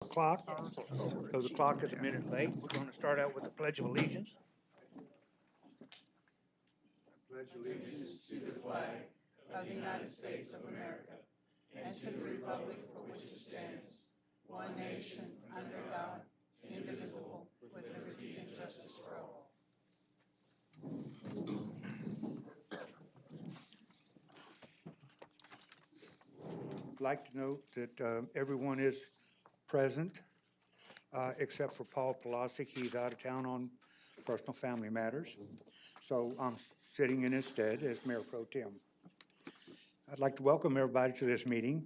Clock, though the clock is a minute late, we're going to start out with the Pledge of Allegiance. Of the United States of America and to the republic for which it stands, one nation, under God, indivisible, with liberty and justice for all. I'd like to note that everyone is present, except for Paul Pelosi. He's out of town on personal family matters. So I'm sitting in his stead as Mayor Pro Tem. I'd like to welcome everybody to this meeting.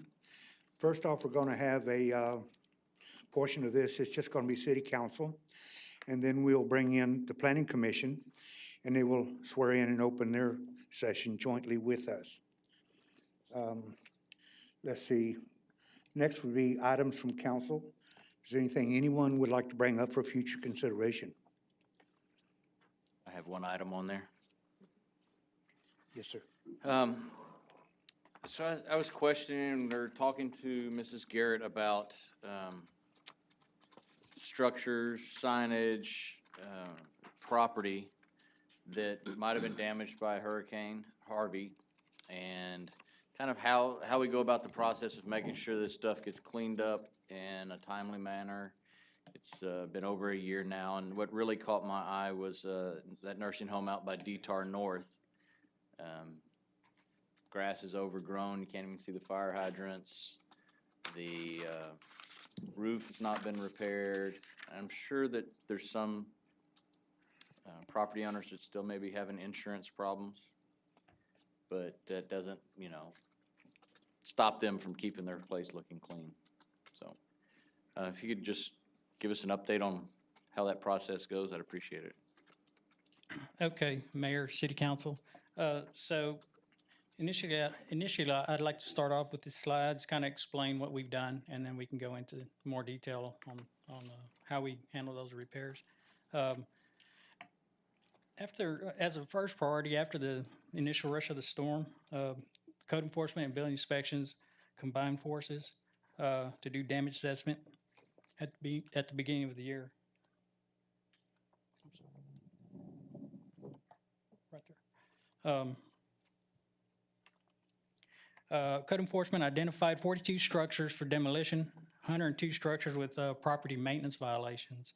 First off, we're going to have a portion of this. It's just going to be City Council. And then we'll bring in the Planning Commission, and they will swear in and open their session jointly with us. Let's see. Next would be items from council. Is there anything anyone would like to bring up for future consideration? I have one item on there. Yes, sir. So I was questioning or talking to Mrs. Garrett about structures, signage, property that might have been damaged by Hurricane Harvey, and kind of how we go about the process of making sure this stuff gets cleaned up in a timely manner. It's been over a year now, and what really caught my eye was that nursing home out by Detar North. Grass is overgrown, you can't even see the fire hydrants. The roof has not been repaired. I'm sure that there's some property owners that still may be having insurance problems, but that doesn't, stop them from keeping their place looking clean. So if you could just give us an update on how that process goes, I'd appreciate it. Okay, Mayor, City Council. So initially, I'd like to start off with the slides, kind of explain what we've done, and then we can go into more detail on how we handle those repairs. As a first priority, after the initial rush of the storm, code enforcement and building inspections combined forces to do damage assessment at the beginning of the year. Right there. Code enforcement identified 42 structures for demolition, 102 structures with property maintenance violations.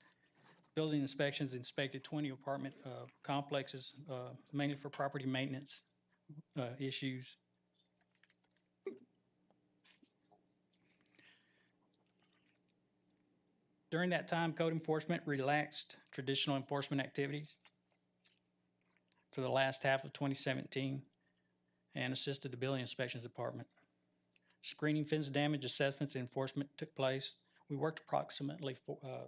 Building inspections inspected 20 apartment complexes, mainly for property maintenance issues. During that time, code enforcement relaxed traditional enforcement activities for the last half of 2017 and assisted the building inspections department. Screening fence damage assessments and enforcement took place. We worked approximately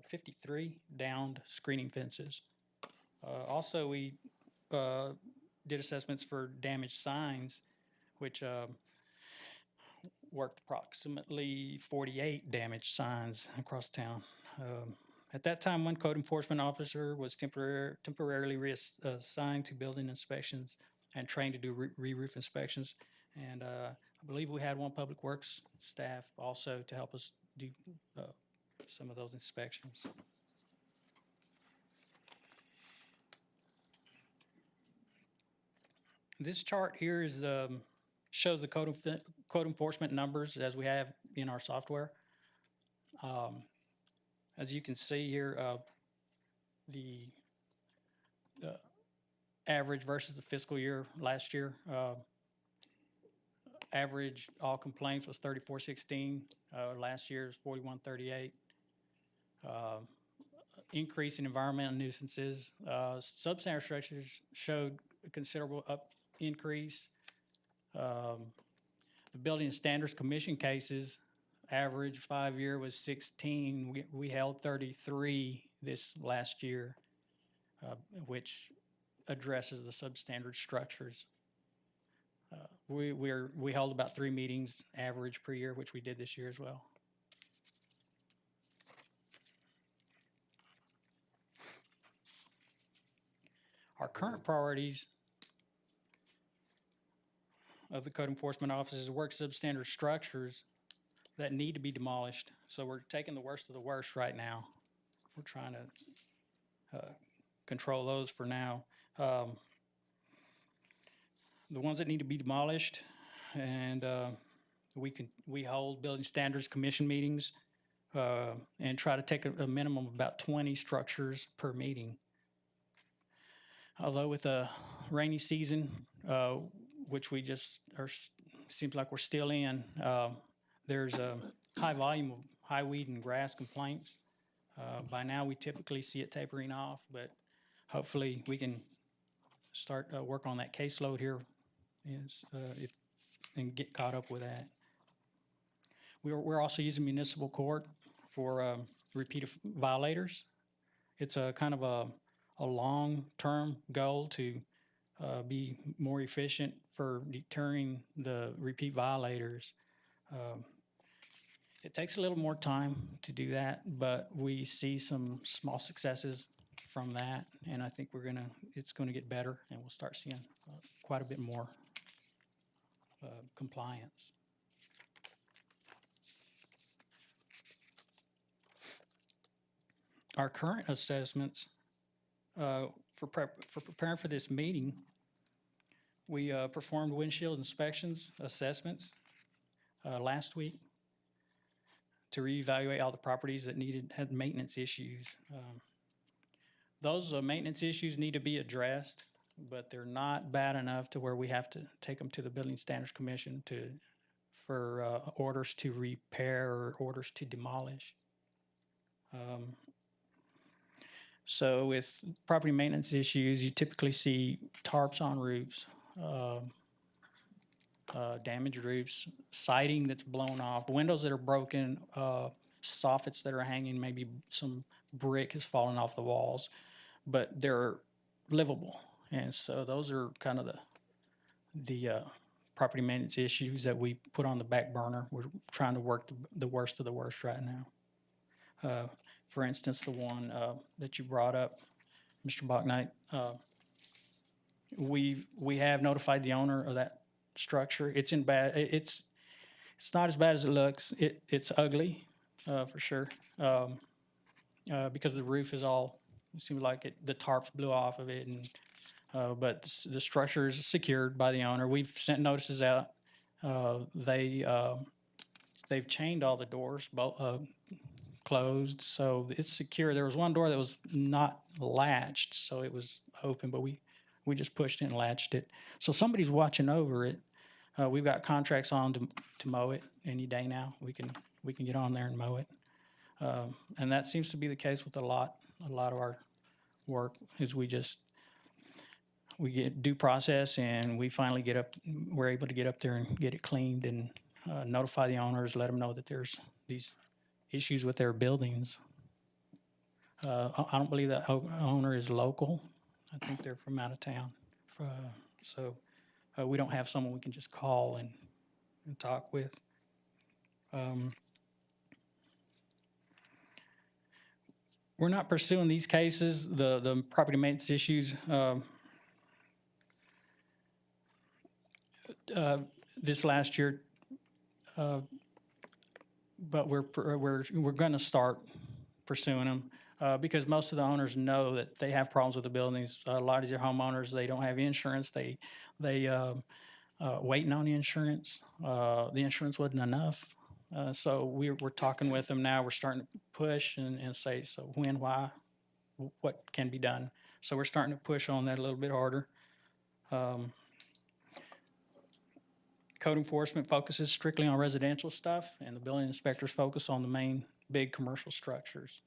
53 downed screening fences. Also, we did assessments for damaged signs, which worked approximately 48 damaged signs across town. At that time, one code enforcement officer was temporarily reassigned to building inspections and trained to do re-roof inspections. And I believe we had one public works staff also to help us do some of those inspections. This chart here is shows the code enforcement numbers as we have in our software. As you can see here, the average versus the fiscal year last year. Average all complaints was 3416. Last year is 4138. Increase in environmental nuisances. Substandard structures showed a considerable increase. The Building Standards Commission cases, average 5-year was 16. We held 33 this last year, which addresses the substandard structures. We held about 3 meetings average per year, which we did this year as well. Our current priorities of the code enforcement office is to work substandard structures that need to be demolished. So we're taking the worst of the worst right now. We're trying to control those for now. The ones that need to be demolished, and we hold building standards commission meetings and try to take a minimum of about 20 structures per meeting. Although with the rainy season, which we just seems like we're still in, there's a high volume of high weed and grass complaints. By now, we typically see it tapering off, but hopefully we can start work on that caseload here and get caught up with that. We're also using municipal court for repeat violators. It's a kind of a long-term goal to be more efficient for deterring the repeat violators. It takes a little more time to do that, but we see some small successes from that, and I think it's gonna get better, and we'll start seeing quite a bit more compliance. Our current assessments, for preparing for this meeting, we performed windshield inspections, assessments last week to reevaluate all the properties that had maintenance issues. Those maintenance issues need to be addressed, but they're not bad enough to where we have to take them to the Building Standards Commission for orders to repair or orders to demolish. So with property maintenance issues, you typically see tarps on roofs, damaged roofs, siding that's blown off, windows that are broken, soffits that are hanging, maybe some brick has fallen off the walls, but they're livable. And so those are kind of the property maintenance issues that we put on the back burner. We're trying to work the worst of the worst right now. For instance, the one that you brought up, Mr. Bachnight, we have notified the owner of that structure. It's not as bad as it looks. It's ugly, for sure, because the roof is all, it seems like the tarps blew off of it, and but the structure is secured by the owner. We've sent notices out. They've chained all the doors, closed, so it's secure. There was one door that was not latched, so it was open, but we just pushed it and latched it. So somebody's watching over it. We've got contracts on to mow it any day now. We can get on there and mow it, and that seems to be the case with a lot of our work. Is we get due process, and we finally we're able to get up there and get it cleaned and notify the owners, let them know that there's these issues with their buildings. I don't believe that owner is local. I think they're from out of town. So we don't have someone we can just call and talk with. We're not pursuing these cases, the property maintenance issues. This last year, but we're going to start pursuing them because most of the owners know that they have problems with the buildings. A lot of your homeowners, they don't have insurance. They waiting on the insurance. The insurance wasn't enough, so we're talking with them now. We're starting to push and say, so when, why, what can be done. So we're starting to push on that a little bit harder. Code enforcement focuses strictly on residential stuff, and the building inspectors focus on the main big commercial structures.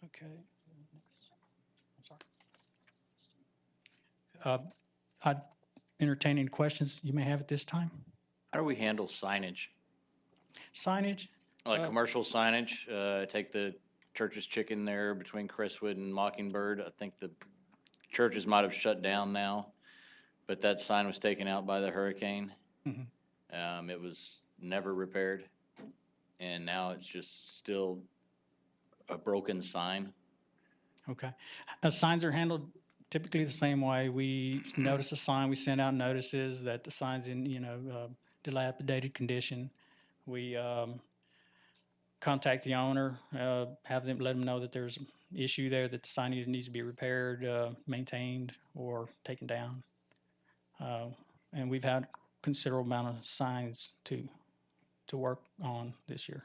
Okay. I'm sorry. I'd entertain any questions you may have at this time. How do we handle signage? Signage? Like commercial signage, take the Church's Chicken there between Crestwood and Mockingbird. I think the churches might have shut down now, but that sign was taken out by the hurricane. Mm-hmm. It was never repaired, and now it's just still a broken sign. Okay. Signs are handled typically the same way. We notice a sign, we send out notices that the sign's in, dilapidated condition. We contact the owner, let them know that there's an issue there, that the sign either needs to be repaired, maintained, or taken down. And we've had considerable amount of signs to work on this year.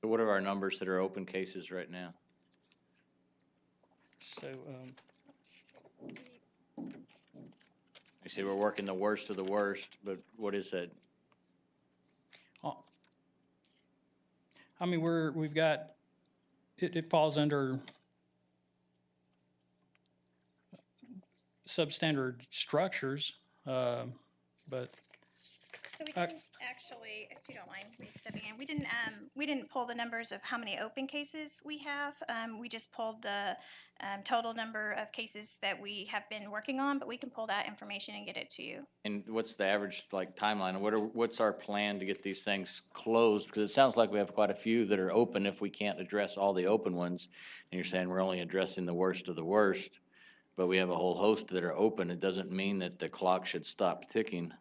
So what are our numbers that are open cases right now? So, You say we're working the worst of the worst, but what is that? I mean, we've got, it falls under substandard structures, but So we didn't actually, if you don't mind me stepping in, we didn't pull the numbers of how many open cases we have. We just pulled the total number of cases that we have been working on, but we can pull that information and get it to you. And what's the average, like, timeline? What's our plan to get these things closed? Because it sounds like we have quite a few that are open if we can't address all the open ones. And you're saying we're only addressing the worst of the worst, but we have a whole host that are open. It doesn't mean that the clock should stop ticking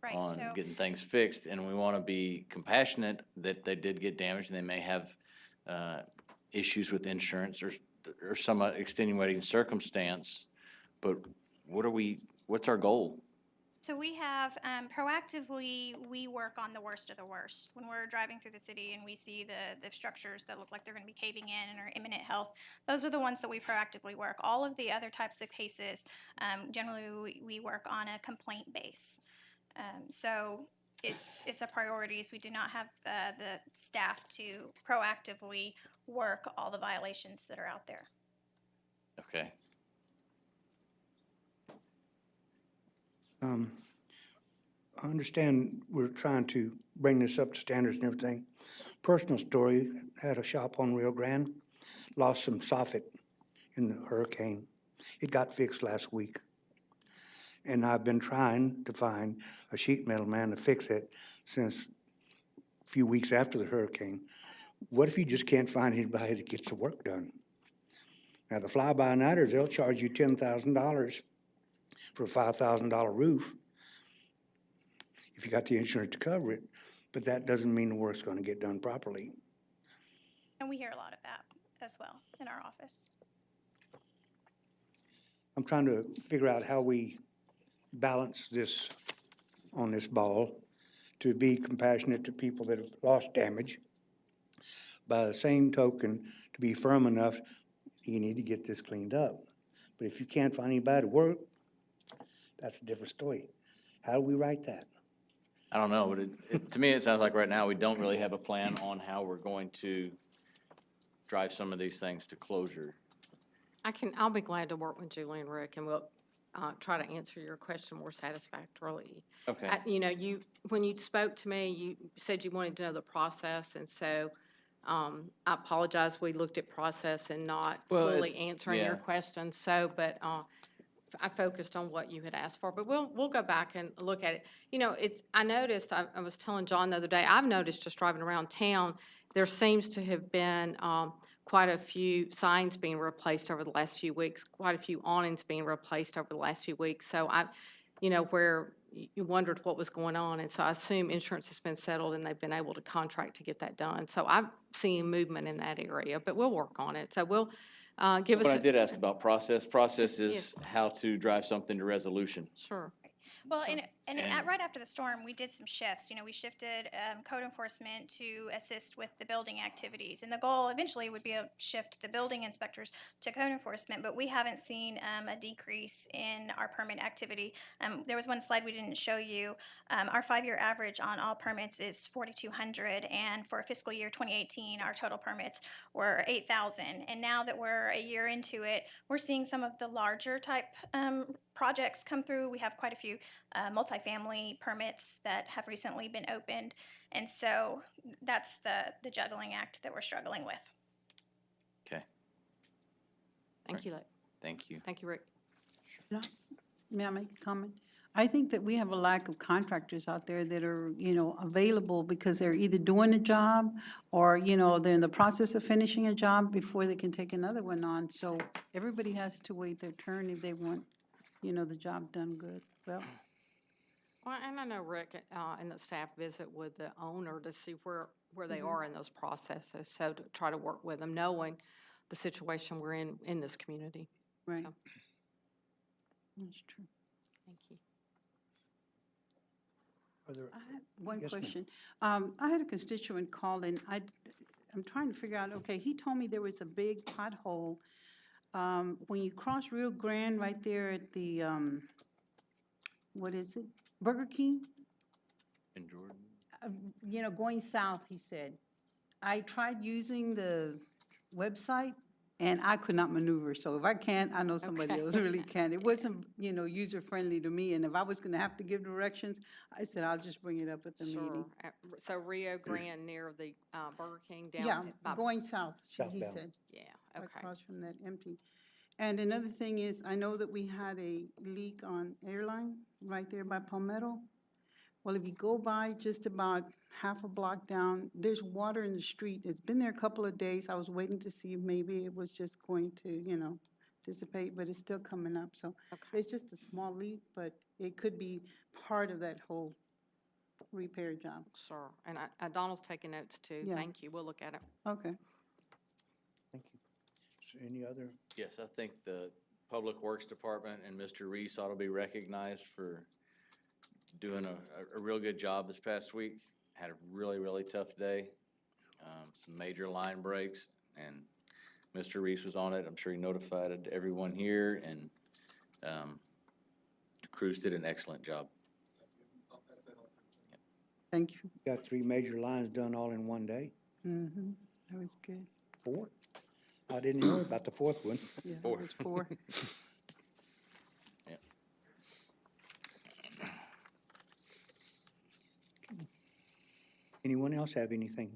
Right, on so, getting things fixed. And we want to be compassionate that they did get damaged and they may have issues with insurance or some extenuating circumstance. But what's our goal? so we have, proactively, we work on the worst of the worst. When we're driving through the city and we see the structures that look like they're gonna be caving in and are imminent health, those are the ones that we proactively work. All of the other types of cases, generally, we work on a complaint base. So it's a priorities. We do not have the staff to proactively work all the violations that are out there. Okay. I understand we're trying to bring this up to standards and everything. Personal story, had a shop on Rio Grande, lost some soffit in the hurricane. It got fixed last week. And I've been trying to find a sheet metal man to fix it since a few weeks after the hurricane. What if you just can't find anybody that gets the work done? Now, the fly-by-nighters, they'll charge you $10,000 for a $5,000 roof if you got the insurance to cover it, but that doesn't mean the work's gonna get done properly. And we hear a lot of that as well in our office. I'm trying to figure out how we balance this on this ball to be compassionate to people that have lost damage. By the same token, to be firm enough, you need to get this cleaned up. But if you can't find anybody to work, that's a different story. How do we write that? I don't know, but to me, it sounds like right now we don't really have a plan on how we're going to drive some of these things to closure. I'll be glad to work with Julie and Rick, and we'll try to answer your question more satisfactorily. Okay. When you spoke to me, you said you wanted to know the process, and so I apologize, we looked at process and not Well, fully it's- answering your yeah. question, but I focused on what you had asked for, but we'll go back and look at it. I noticed, I was telling John the other day, I've noticed just driving around town, there seems to have been quite a few signs being replaced over the last few weeks, quite a few awnings being replaced over the last few weeks. So where you wondered what was going on. And so I assume insurance has been settled and they've been able to contract to get that done. So I've seen movement in that area, but we'll work on it. So we'll give us. But I did ask about process. Process is Yes. how to drive something to resolution. Sure. Well, Sure. and right after the storm, we did some shifts. We shifted code enforcement to assist with the building activities. And the goal eventually would be to shift the building inspectors to code enforcement, but we haven't seen a decrease in our permit activity. There was one slide we didn't show you. Our 5-year average on all permits is 4,200, and for fiscal year 2018, our total permits were 8,000. And now that we're a year into it, we're seeing some of the larger type projects come through. We have quite a few multifamily permits that have recently been opened. And so that's the juggling act that we're struggling with. Okay, Thank you, Lex. thank you. Thank you, Rick. May I make a comment? I think that we have a lack of contractors out there that are, available because they're either doing a job or, they're in the process of finishing a job before they can take another one on. So everybody has to wait their turn if they want, the job done good. Well, Well, and I know Rick and the staff visit with the owner to see where they are in those processes, so to try to work with them, knowing the situation we're in this community. right, So, that's true. thank you. Are there- I have one Yes, ma'am. question. I had a constituent call and I'm trying to figure out, okay, he told me there was a big pothole when you cross Rio Grande right there at the, what is it? Burger King? In Jordan? Going south, he said. I tried using the website and I could not maneuver. So if I can't, I know somebody Okay. else really can. It wasn't, user-friendly to me. And if I was gonna have to give directions, I said, I'll just bring it up at the Sure. meeting. So Rio Grande near the Burger King down. Yeah, by- going south, he Southbound. said, Yeah, okay. across from that empty. And another thing is, I know that we had a leak on Airline right there by Palmetto. Well, if you go by just about half a block down, there's water in the street. It's been there a couple of days. I was waiting to see if maybe it was just going to, dissipate, but it's still coming up. So Okay. it's just a small leak, but it could be part of that whole repair job. Sure. And Donald's taking notes too. Yeah. Thank you. We'll look at it. Okay. Thank you. So any other? Yes, I think the Public Works Department and Mr. Reese ought to be recognized for doing a real good job this past week. Had a really, really tough day. Some major line breaks, and Mr. Reese was on it. I'm sure he notified everyone here, and the crews did an excellent job. Thank you. Got 3 major lines done all in one day? Mm-hmm. That was good. 4? I didn't know about the 4th one. Yeah, that 4. was 4. Yep. Anyone else have anything?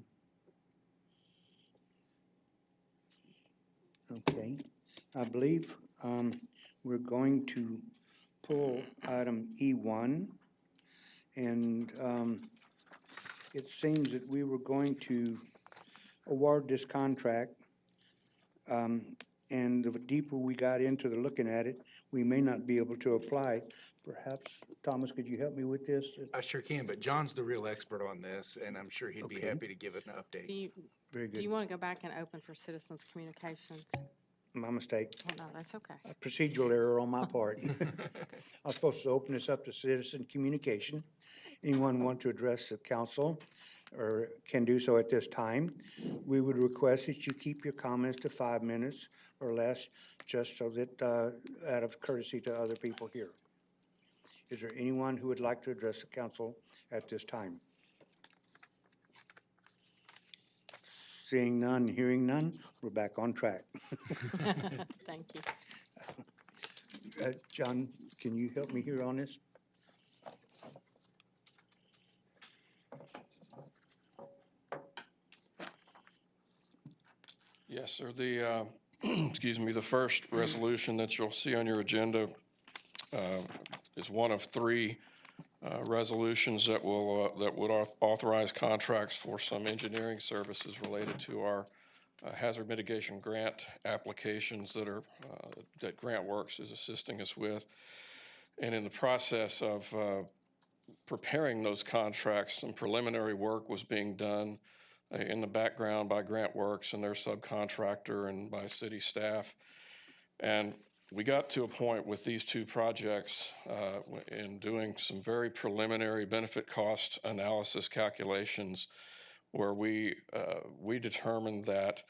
Okay, I believe we're going to pull item E1. And it seems that we were going to award this contract. And the deeper we got into the looking at it, we may not be able to apply. Perhaps, Thomas, could you help me with this? I sure can, but John's the real expert on this, and I'm sure he'd be Okay. happy to give it an Do update. you, Very do you good. want to go back and open for citizens' communications? My mistake. Oh, no, that's okay. A procedural error on my part. I was supposed to open this up to citizen communication. Anyone want to address the council or can do so at this time. We would request that you keep your comments to 5 minutes or less, just so that, out of courtesy to other people here. Is there anyone who would like to address the council at this time? Seeing none, hearing none, we're back on track. Thank you. John, can you help me here on this? Yes, sir. The, excuse me, the first resolution that you'll see on your agenda is one of 3 resolutions that would authorize contracts for some engineering services related to our hazard mitigation grant applications that GrantWorks is assisting us with. And in the process of preparing those contracts, some preliminary work was being done in the background by GrantWorks and their subcontractor and by city staff. And we got to a point with these 2 projects in doing some very preliminary benefit cost analysis calculations where we determined that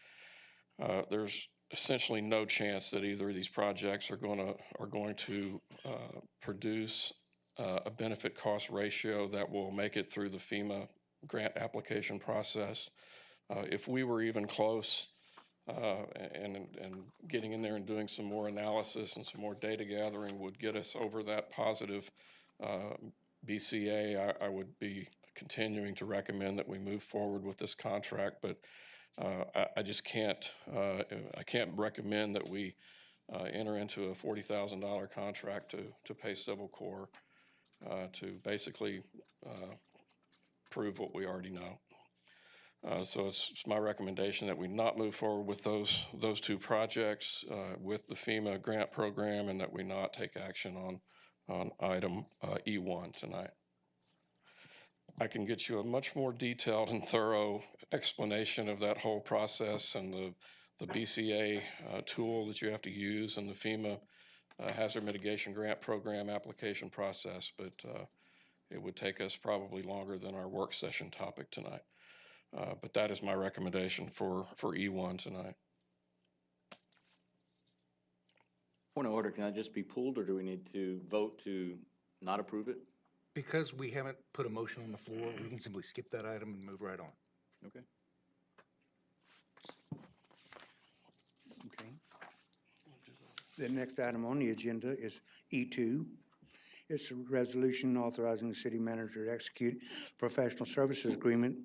there's essentially no chance that either of these projects are going to produce a benefit cost ratio that will make it through the FEMA grant application process. If we were even close and getting in there and doing some more analysis and some more data gathering would get us over that positive BCA, I would be continuing to recommend that we move forward with this contract, but I just can't, I can't recommend that we enter into a $40,000 contract to pay Civil Corps to basically prove what we already know. So it's my recommendation that we not move forward with those two projects with the FEMA grant program, and that we not take action on item E1 tonight. I can get you a much more detailed and thorough explanation of that whole process and the BCA tool that you have to use and the FEMA hazard mitigation grant program application process, but it would take us probably longer than our work session topic tonight. But that is my recommendation for E1 tonight. Point of order, can that just be pulled, or do we need to vote to not approve it? Because we haven't put a motion on the floor, we can simply skip that item and move right on. Okay. Okay. The next item on the agenda is E2. It's a resolution authorizing the city manager to execute professional services agreement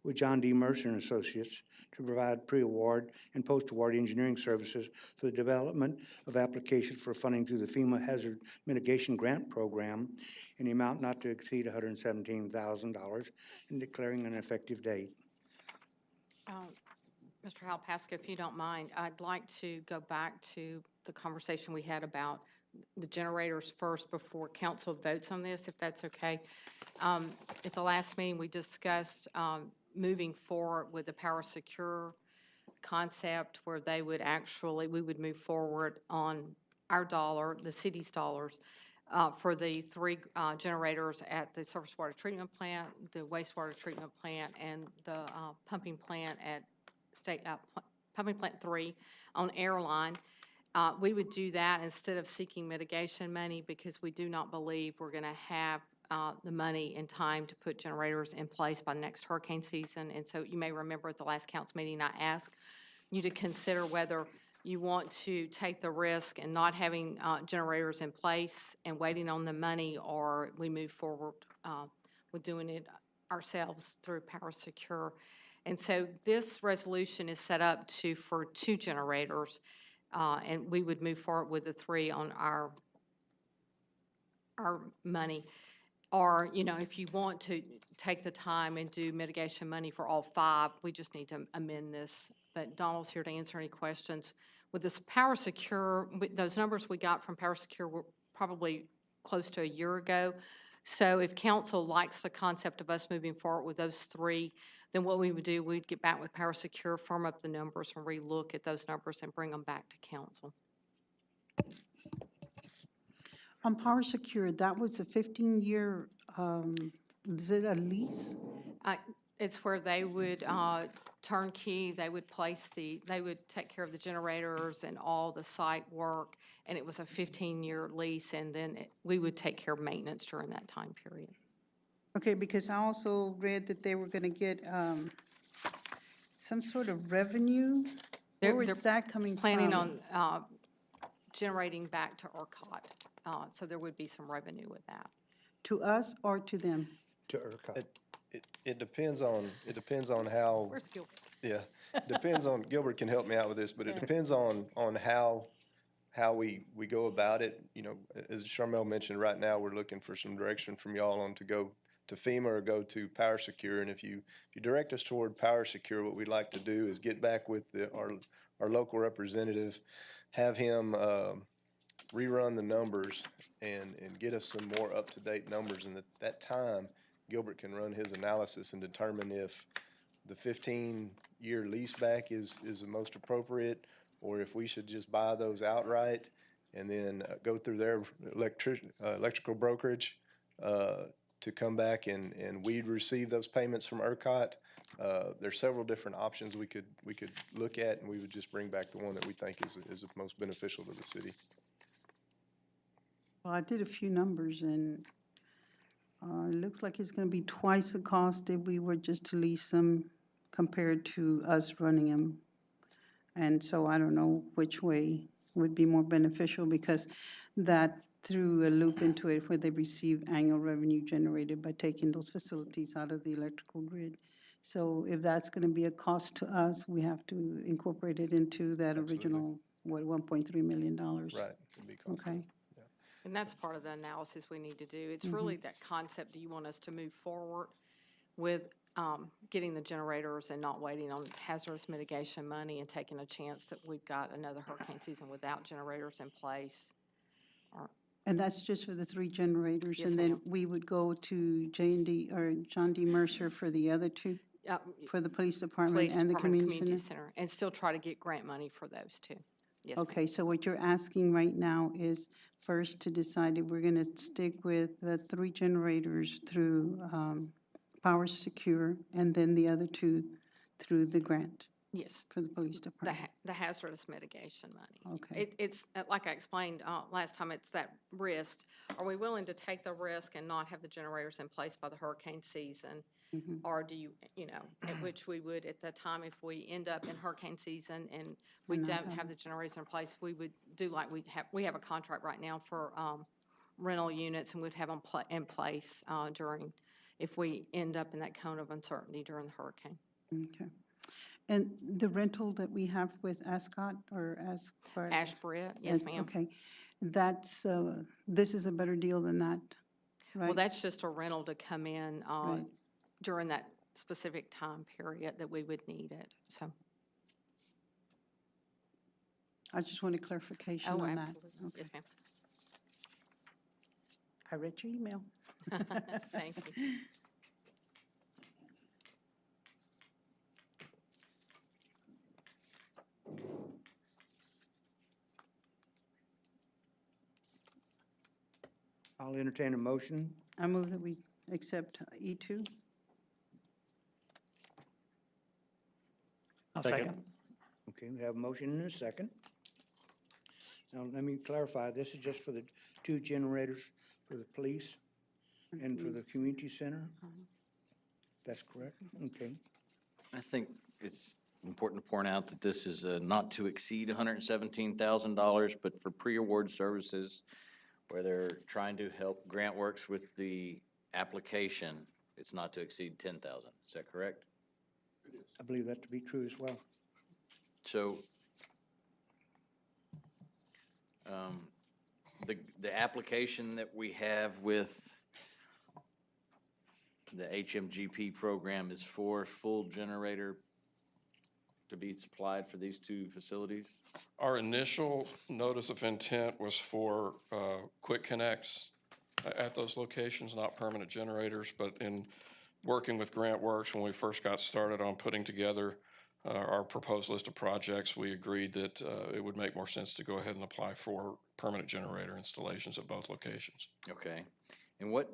with John D. Mercer and Associates to provide pre-award and post-award engineering services for the development of applications for funding through the FEMA Hazard Mitigation Grant Program in the amount not to exceed $117,000 and declaring an effective date. Mr. Halpaska, if you don't mind, I'd like to go back to the conversation we had about the generators first before council votes on this, if that's okay. At the last meeting, we discussed moving forward with the Power Secure concept where they would actually, we would move forward on our dollar, the city's dollars, for the three generators at the surface water treatment plant, the wastewater treatment plant, and the pumping plant at Pumping Plant 3 on Airline. We would do that instead of seeking mitigation money because we do not believe we're going to have the money in time to put generators in place by next hurricane season. And so you may remember at the last council meeting, I asked you to consider whether you want to take the risk and not having generators in place and waiting on the money, or we move forward with doing it ourselves through Power Secure. And so this resolution is set up for 2 generators, and we would move forward with the 3 on our money. Or, you know, if you want to take the time and do mitigation money for all 5, we just need to amend this. But Donald's here to answer any questions. With this Power Secure, those numbers we got from Power Secure were probably close to a year ago. So if council likes the concept of us moving forward with those 3, then what we would do, we'd get back with Power Secure, firm up the numbers, and relook at those numbers and bring them back to council. On Power Secure, that was a 15-year, is it a lease? It's where they would turnkey, they would they would take care of the generators and all the site work, and it was a 15-year lease, and then we would take care of maintenance during that time period. Okay, because I also read that they were going to get some sort of revenue. Where They're is that coming from? Planning on generating back to ERCOT, so there would be some revenue with that. To us or to them? To ERCOT. It depends on how, Where's Gilbert? yeah, depends on, Gilbert can help me out with this, but it depends on how we go about it. You know, as Charmel mentioned, right now, we're looking for some direction from y'all on to go to FEMA or go to Power Secure. And if you direct us toward Power Secure, what we'd like to do is get back with our local representative, have him rerun the numbers and get us some more up-to-date numbers. And at that time, Gilbert can run his analysis and determine if the 15-year lease back is the most appropriate, or if we should just buy those outright and then go through their electrical brokerage to come back and we'd receive those payments from ERCOT. There's several different options we could look at, and we would just bring back the one that we think is the most beneficial to the city. Well, I did a few numbers, and it looks like it's going to be twice the cost if we were just to lease them compared to us running them. And so I don't know which way would be more beneficial, because that threw a loop into it where they receive annual revenue generated by taking those facilities out of the electrical grid. So if that's going to be a cost to us, we have to incorporate it into that Absolutely. original, what, $1.3 million? Right, it'd be costly. Okay. And that's part of the analysis we need to do. It's really that concept, do you want us to move forward with getting the generators and not waiting on hazardous mitigation money and taking a chance that we've got another hurricane season without generators in place? And that's just for the 3 generators? Yes, And then ma'am. we would go to J&D or John D. Mercer for the other 2, for the police department Police and the Department, community center? Center, and still try to get grant money for those 2. Yes, ma'am. Okay, so what you're asking right now is first to decide if we're gonna stick with the 3 generators through Power Secure, and then the other 2 through the grant Yes, for the police department. the hazardous mitigation money. Okay. It's, like I explained last time, it's that risk. Are we willing to take the risk and not have the generators in place by the hurricane season? Or do you, at which we would, at the time, if we end up in hurricane season and we And not don't have have the generators in place, we would do like we have a contract right now for rental units, and we'd have them in place during, if we end up in that cone of uncertainty during the hurricane. Okay. And the rental that we have with Ascot or Ashbred, yes, ma'am. Okay, that's, this is a better deal than that, right? Well, that's just a rental to come in Right. during that specific time period that we would need it, so. I just wanted clarification Oh, on that. absolutely. Okay. Yes, ma'am. I read your email. Thank you. I'll entertain a motion. I move that we accept E2. I'll second. Okay, we have a motion and a second. Now, let me clarify, this is just for the 2 generators for the police and for the community center? That's correct? Okay. I think it's important to point out that this is not to exceed $117,000, but for pre-award services, where they're trying to help Grant Works with the application, it's not to exceed 10,000. Is that correct? I believe that to be true as well. So, the application that we have with the HMGP program is for full generator to be supplied for these 2 facilities? Our initial notice of intent was for quick connects at those locations, not permanent generators, but in working with Grant Works, when we first got started on putting together our proposed list of projects, we agreed that it would make more sense to go ahead and apply for permanent generator installations at both locations. Okay. And what,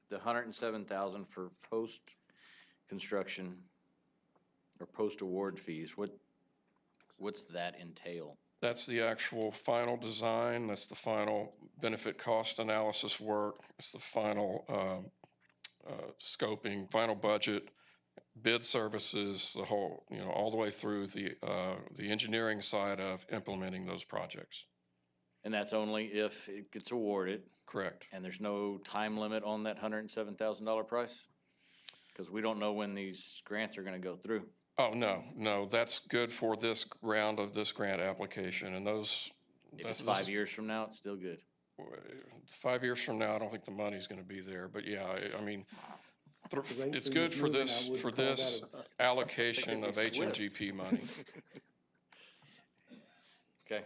the $107,000 for post-construction or post-award fees, what's that entail? That's the actual final design, that's the final benefit cost analysis work, it's the final scoping, final budget, bid services, the whole, all the way through the engineering side of implementing those projects. And that's only if it gets awarded, Correct. and there's no time limit on that $107,000 price? Because we don't know when these grants are gonna go through. Oh, no, that's good for this round of this grant application, and those. If it's 5 years from now, it's still good. 5 years from now, I don't think the money's gonna be there, but yeah, I mean, The rate it's being good for moving, I this, wouldn't for call that this a- allocation of Think it'd be HMGP money. Okay.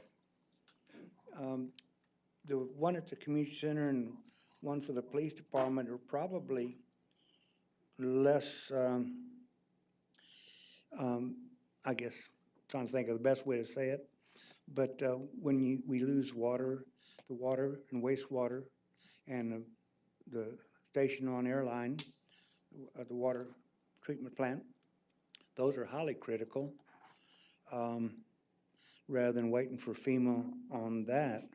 The one at the community center and one for the police department are probably less, I guess, trying to think of the best way to say it. But when we lose water, the water and wastewater and the station on airline, the water treatment plant, those are highly critical. Rather than waiting for FEMA on that,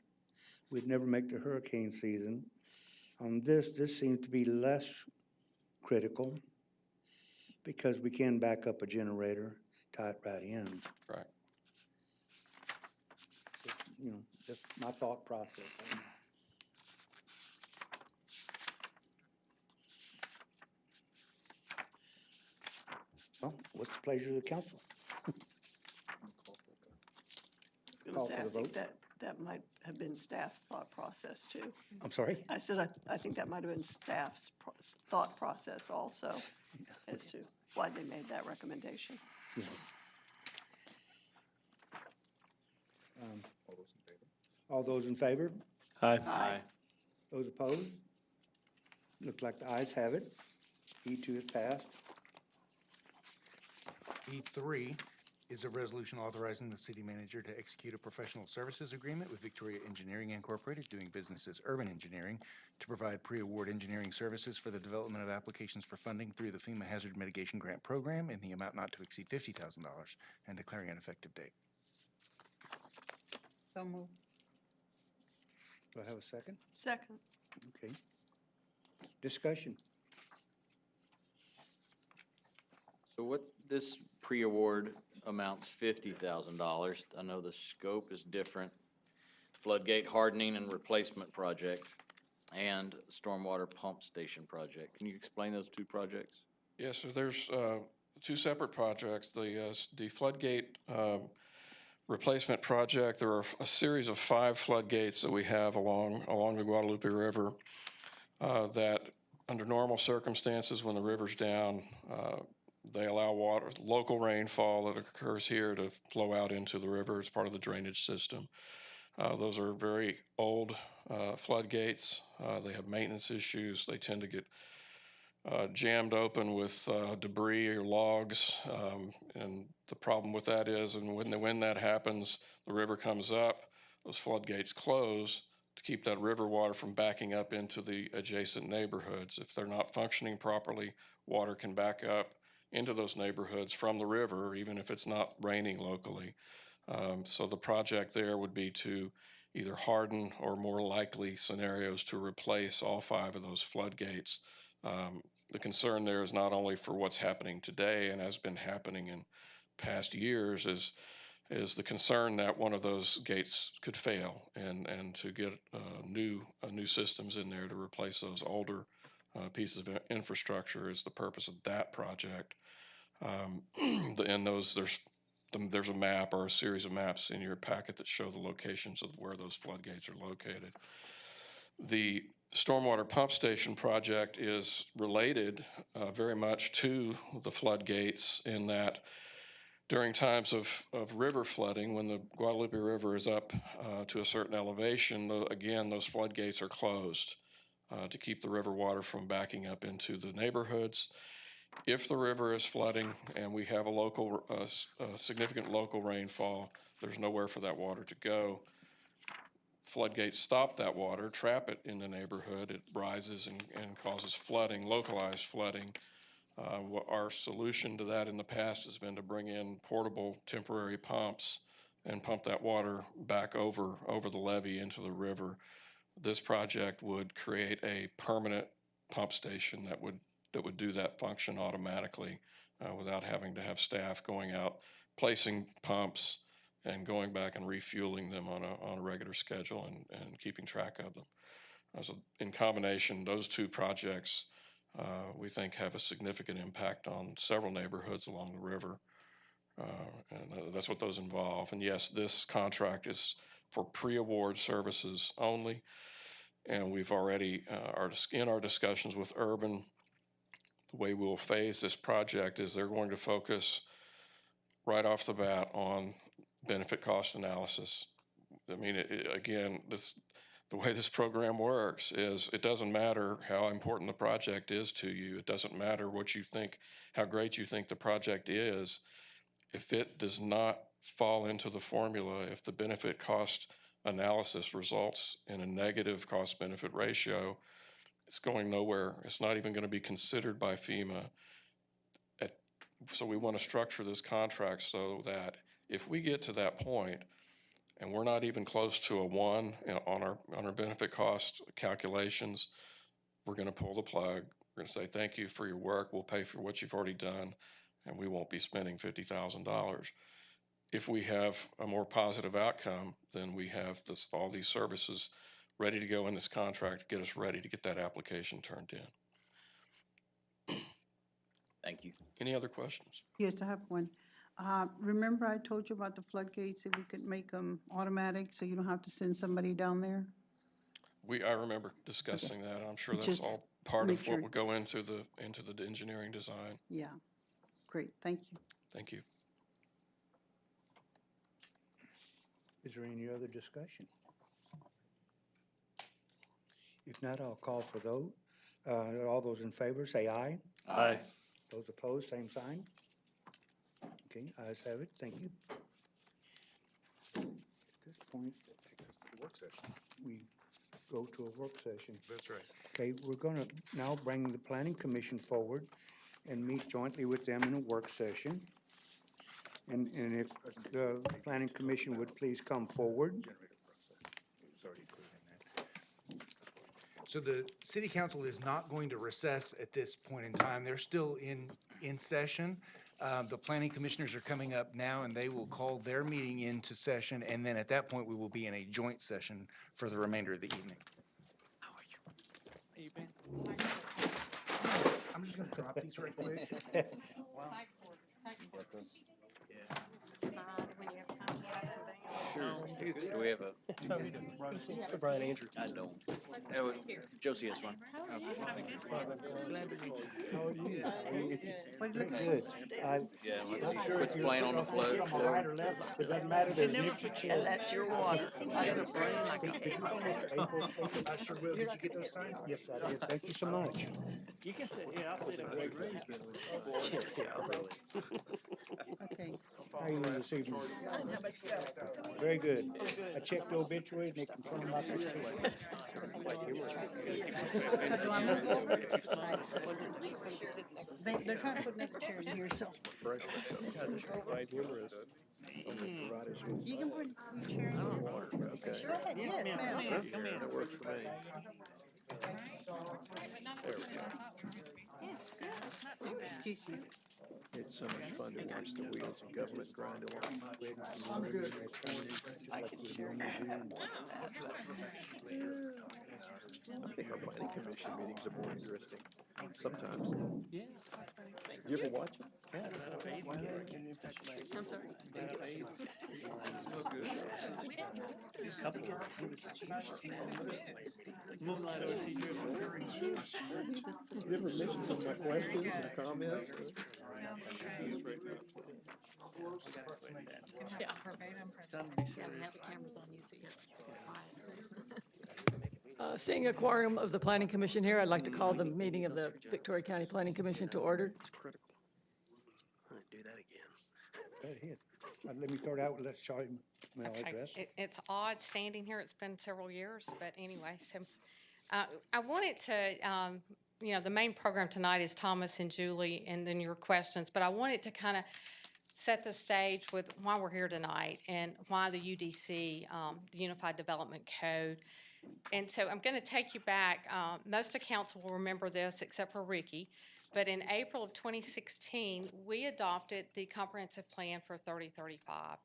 we'd never make the hurricane season. On this seems to be less critical because we can back up a generator, tie it right in. Right. Just my thought process. Well, what's the pleasure of the council? I was Call gonna say, for I the think vote. that might have been staff's thought process too. I'm sorry? I said, I think that might have been staff's thought process also as to why they made that recommendation. All those in favor? Aye. Those opposed? Look like the ayes have it. E2 is passed. E3 is a resolution authorizing the city manager to execute a professional services agreement with Victoria Engineering Incorporated, doing business as Urban Engineering, to provide pre-award engineering services for the development of applications for funding through the FEMA Hazard Mitigation Grant Program in the amount not to exceed $50,000 and declaring an effective date. So moved. Do I have a second? Second. Okay. Discussion. So what, this pre-award amounts $50,000. I know the scope is different. Floodgate hardening and replacement project and stormwater pump station project. Can you explain those two projects? Yes, so there's two separate projects. The floodgate replacement project, there are a series of 5 floodgates that we have along the Guadalupe River that under normal circumstances, when the river's down, they allow water, local rainfall that occurs here to flow out into the river as part of the drainage system. Those are very old floodgates. They have maintenance issues. They tend to get jammed open with debris or logs. And the problem with that is, and when that happens, the river comes up, those floodgates close to keep that river water from backing up into the adjacent neighborhoods. If they're not functioning properly, water can back up into those neighborhoods from the river, even if it's not raining locally. So the project there would be to either harden or, more likely scenarios, to replace all 5 of those floodgates. The concern there is not only for what's happening today and has been happening in past years, is the concern that one of those gates could fail, and to get new systems in there to replace those older pieces of infrastructure is the purpose of that project. And there's a map or a series of maps in your packet that show the locations of where those floodgates are located. The stormwater pump station project is related very much to the floodgates in that during times of river flooding, when the Guadalupe River is up to a certain elevation, again, those floodgates are closed to keep the river water from backing up into the neighborhoods. If the river is flooding and we have a significant local rainfall, there's nowhere for that water to go. Floodgates stop that water, trap it in the neighborhood. It rises and causes flooding, localized flooding. Our solution to that in the past has been to bring in portable temporary pumps and pump that water back over the levee into the river. This project would create a permanent pump station that would do that function automatically without having to have staff going out, placing pumps and going back and refueling them on a regular schedule and keeping track of them. So in combination, those two projects we think have a significant impact on several neighborhoods along the river. And that's what those involve. And yes, this contract is for pre-award services only. And we've already, in our discussions with Urban, the way we'll phase this project is they're going to focus right off the bat on benefit cost analysis. I mean, again, the way this program works is it doesn't matter how important the project is to you. It doesn't matter what you think, how great you think the project is. If it does not fall into the formula, if the benefit cost analysis results in a negative cost benefit ratio, it's going nowhere. It's not even going to be considered by FEMA. So we want to structure this contract so that if we get to that point and we're not even close to a 1 on our benefit cost calculations, we're going to pull the plug. We're going to say, thank you for your work. We'll pay for what you've already done, and we won't be spending $50,000. If we have a more positive outcome, then we have all these services ready to go in this contract to get us ready to get that application turned in. Thank you. Any other questions? Yes, I have one. Remember I told you about the floodgates, if we could make them automatic, so you don't have to send somebody down there? I remember discussing that. I'm sure that's Just all part make of sure- what would go into the engineering design. Yeah, great, thank you. Thank you. Is there any other discussion? If not, I'll call for vote. All those in favor, say aye. Aye. Those opposed, same sign. Okay, ayes have it, thank you. At this point, Takes us to the work session. we go to a work session. That's right. Okay, we're gonna now bring the planning commission forward and meet jointly with them in a work session. And if the planning commission would please come forward. So the city council is not going to recess at this point in time. They're still in session. The planning commissioners are coming up now, and they will call their meeting into session, and then at that point, we will be in a joint session for the remainder of the evening. I'm just gonna drop these right quick. Do we have a? Brian Andrew. I don't. Oh, Josie has one. What do you look at? Good. Yeah, let's see what's playing on the float. Right or left, it doesn't matter. There's an empty chair. And that's your water. I have a brain like I sure will. Did you get those signed? Yes, I did. Thank you so much. You can sit, yeah, I'll sit over Okay, How are you doing this evening? Very good. I checked the obituary and they confirmed my picture. do I move over? They're trying to put another chair in here, so. You can put your chair in here. Sure ahead, yes, ma'am. That works for me. Excuse me. It's so much fun to watch the wheels of government grind along. I think our planning commission meetings are more interesting sometimes. Yeah. You ever watch them? I'm sorry. You ever mention some of my questions and comments? Yeah. Have the cameras on you so you're quiet. Seeing a quorum of the Planning Commission here, I'd like to call the meeting of the Victoria County Planning Commission to order. It's critical. All right, do that again. Go ahead. Let me start out with, let's Charlie Mel Okay, address. it's odd standing here, it's been several years, but anyway, so, I wanted to, the main program tonight is Thomas and Julie, and then your questions, but I wanted to kind of set the stage with why we're here tonight, and why the UDC, the Unified Development Code. And so I'm gonna take you back, most of council will remember this, except for Ricky, but in April of 2016, we adopted the comprehensive plan for 3035.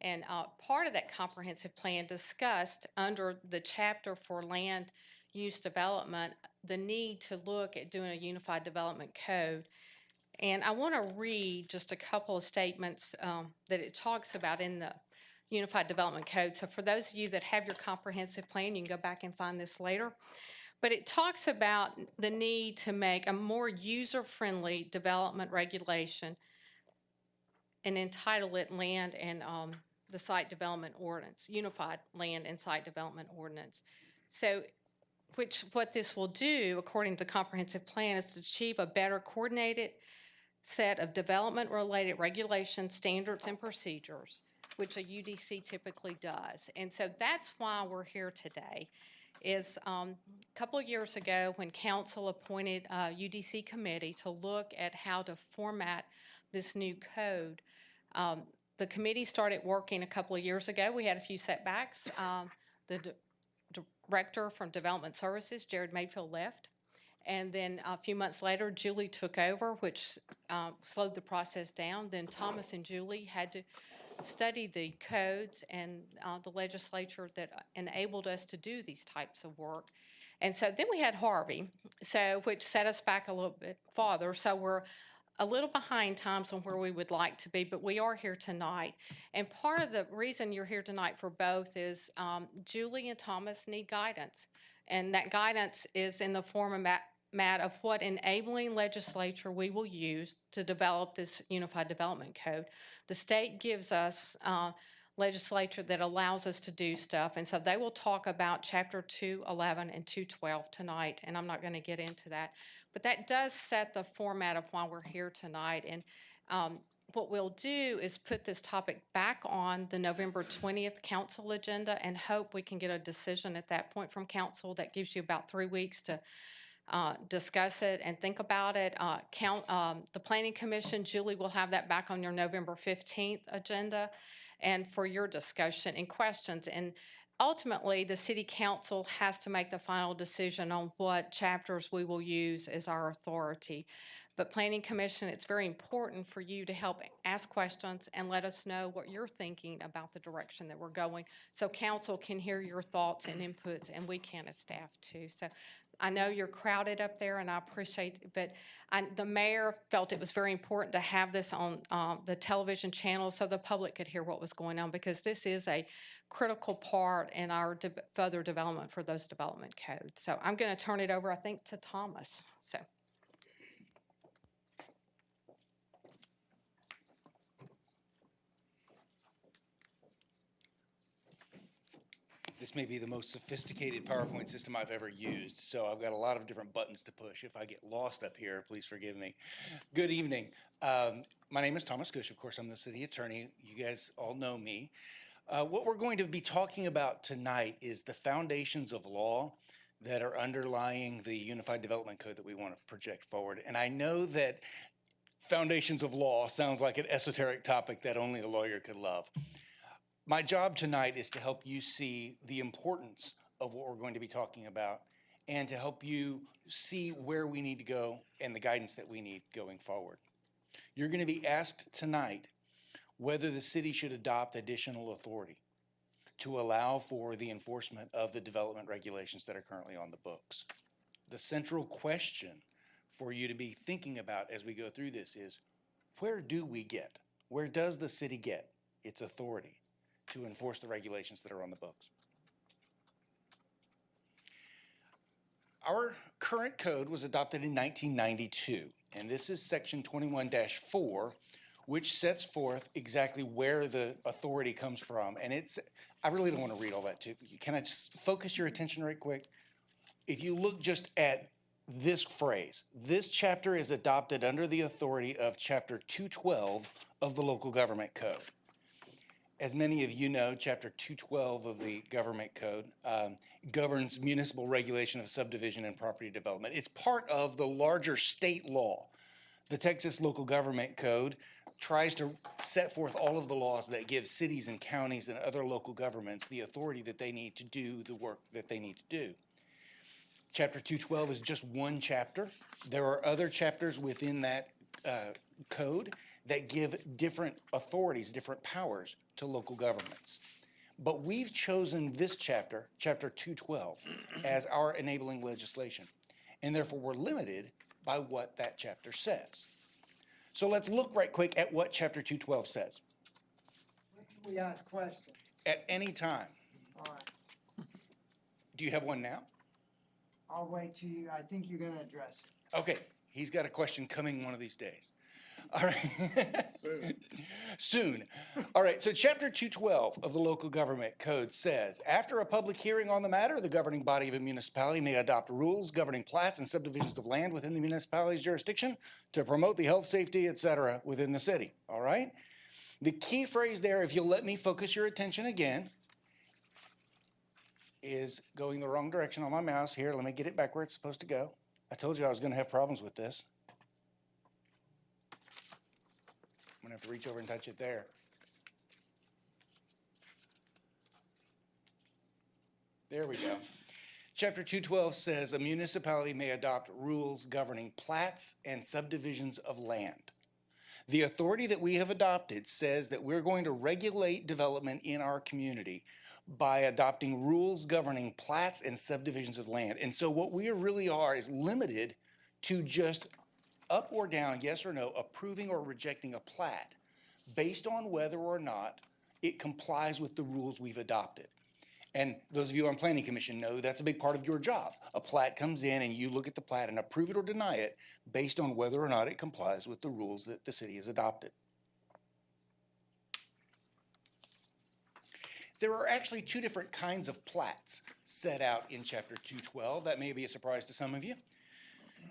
And part of that comprehensive plan discussed under the chapter for land use development, the need to look at doing a unified development code. And I want to read just a couple of statements that it talks about in the Unified Development Code. So for those of you that have your comprehensive plan, you can go back and find this later. But it talks about the need to make a more user-friendly development regulation and entitle it Land and the Site Development Ordinance, Unified Land and Site Development Ordinance. So what this will do, according to the comprehensive plan, is to achieve a better coordinated set of development-related regulations, standards, and procedures, which a UDC typically does. And so that's why we're here today, is a couple of years ago when council appointed a UDC committee to look at how to format this new code. The committee started working a couple of years ago. We had a few setbacks. The director from Development Services, Jared Mayfield, left. And then a few months later, Julie took over, which slowed the process down. Then Thomas and Julie had to study the codes and the legislature that enabled us to do these types of work. And so then we had Harvey, which set us back a little bit farther. So we're a little behind times on where we would like to be, but we are here tonight. And part of the reason you're here tonight for both is Julie and Thomas need guidance. And that guidance is in the format of what enabling legislature we will use to develop this Unified Development Code. The state gives us legislature that allows us to do stuff. And so they will talk about Chapter 211 and 212 tonight, and I'm not going to get into that. But that does set the format of why we're here tonight. And what we'll do is put this topic back on the November 20th council agenda and hope we can get a decision at that point from council. That gives you about 3 weeks to discuss it and think about it. The Planning Commission, Julie will have that back on your November 15th agenda and for your discussion and questions. And ultimately, the city council has to make the final decision on what chapters we will use as our authority. But Planning Commission, it's very important for you to help ask questions and let us know what you're thinking about the direction that we're going, so council can hear your thoughts and inputs, and we can as staff too. So I know you're crowded up there, and I appreciate it, but the mayor felt it was very important to have this on the television channel so the public could hear what was going on, because this is a critical part in our further development for those development codes. So I'm going to turn it over, I think, to Thomas. So. This may be the most sophisticated PowerPoint system I've ever used, so I've got a lot of different buttons to push. If I get lost up here, please forgive me. Good evening. My name is Thomas Gush. Of course, I'm the city attorney. You guys all know me. What we're going to be talking about tonight is the foundations of law that are underlying the Unified Development Code that we want to project forward. And I know that foundations of law sounds like an esoteric topic that only a lawyer could love. My job tonight is to help you see the importance of what we're going to be talking about and to help you see where we need to go and the guidance that we need going forward. You're going to be asked tonight whether the city should adopt additional authority to allow for the enforcement of the development regulations that are currently on the books. The central question for you to be thinking about as we go through this is, where does the city get its authority to enforce the regulations that are on the books? Our current code was adopted in 1992, and this is section 21-4, which sets forth exactly where the authority comes from. And I really don't want to read all that to you. Can I just focus your attention right quick? If you look just at this phrase, this chapter is adopted under the authority of Chapter 212 of the Local Government Code. As many of you know, Chapter 212 of the Government Code governs municipal regulation of subdivision and property development. It's part of the larger state law. The Texas Local Government Code tries to set forth all of the laws that give cities and counties and other local governments the authority that they need to do the work that they need to do. Chapter 212 is just one chapter. There are other chapters within that code that give different authorities, different powers to local governments. But we've chosen this chapter, Chapter 212, as our enabling legislation. And therefore, we're limited by what that chapter says. So let's look right quick at what Chapter 212 says. We ask questions. At any time. All right. Do you have one now? I'll wait till you, I think you're going to address it. Okay, he's got a question coming one of these days. All right. Soon. All right, so Chapter 212 of the Local Government Code says, after a public hearing on the matter, the governing body of a municipality may adopt rules governing plats and subdivisions of land within the municipality's jurisdiction to promote the health, safety, et cetera, within the city. All right? The key phrase there, if you'll let me focus your attention again, is going the wrong direction on my mouse. Here, let me get it back where it's supposed to go. I told you I was going to have problems with this. I'm going to have to reach over and touch it there. There we go. Chapter 212 says a municipality may adopt rules governing plats and subdivisions of land. The authority that we have adopted says that we're going to regulate development in our community by adopting rules governing plats and subdivisions of land. And so what we really are is limited to just up or down, yes or no, approving or rejecting a plat based on whether or not it complies with the rules we've adopted. And those of you on Planning Commission know that's a big part of your job. A plat comes in and you look at the plat and approve it or deny it based on whether or not it complies with the rules that the city has adopted. There are actually two different kinds of plats set out in Chapter 212. That may be a surprise to some of you.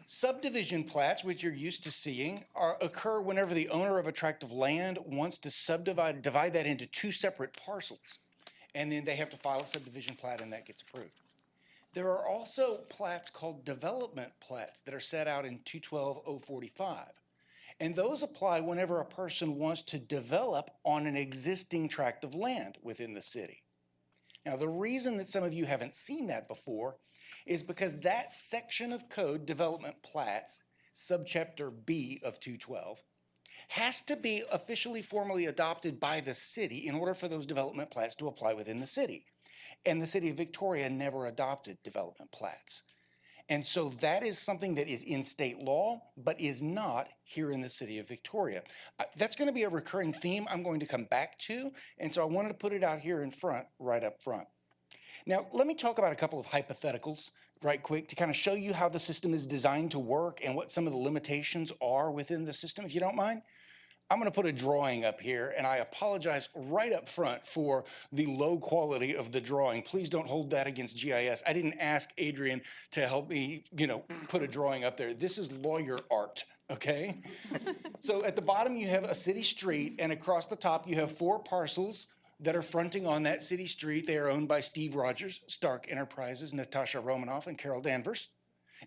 Subdivision plats, which you're used to seeing, occur whenever the owner of a tract of land wants to divide that into two separate parcels. And then they have to file a subdivision plat and that gets approved. There are also plats called development plats that are set out in 212-045. And those apply whenever a person wants to develop on an existing tract of land within the city. Now, the reason that some of you haven't seen that before is because that section of code, development plats, subchapter B of 212, has to be officially formally adopted by the city in order for those development plats to apply within the city. And the city of Victoria never adopted development plats. And so that is something that is in state law, but is not here in the city of Victoria. That's going to be a recurring theme I'm going to come back to, and so I wanted to put it out here in front, right up front. Now, let me talk about a couple of hypotheticals right quick to kind of show you how the system is designed to work and what some of the limitations are within the system, if you don't mind. I'm going to put a drawing up here, and I apologize right up front for the low quality of the drawing. Please don't hold that against GIS. I didn't ask Adrian to help me, put a drawing up there. This is lawyer art, okay? So at the bottom, you have a city street, and across the top, you have 4 parcels that are fronting on that city street. They are owned by Steve Rogers, Stark Enterprises, Natasha Romanoff, and Carol Danvers.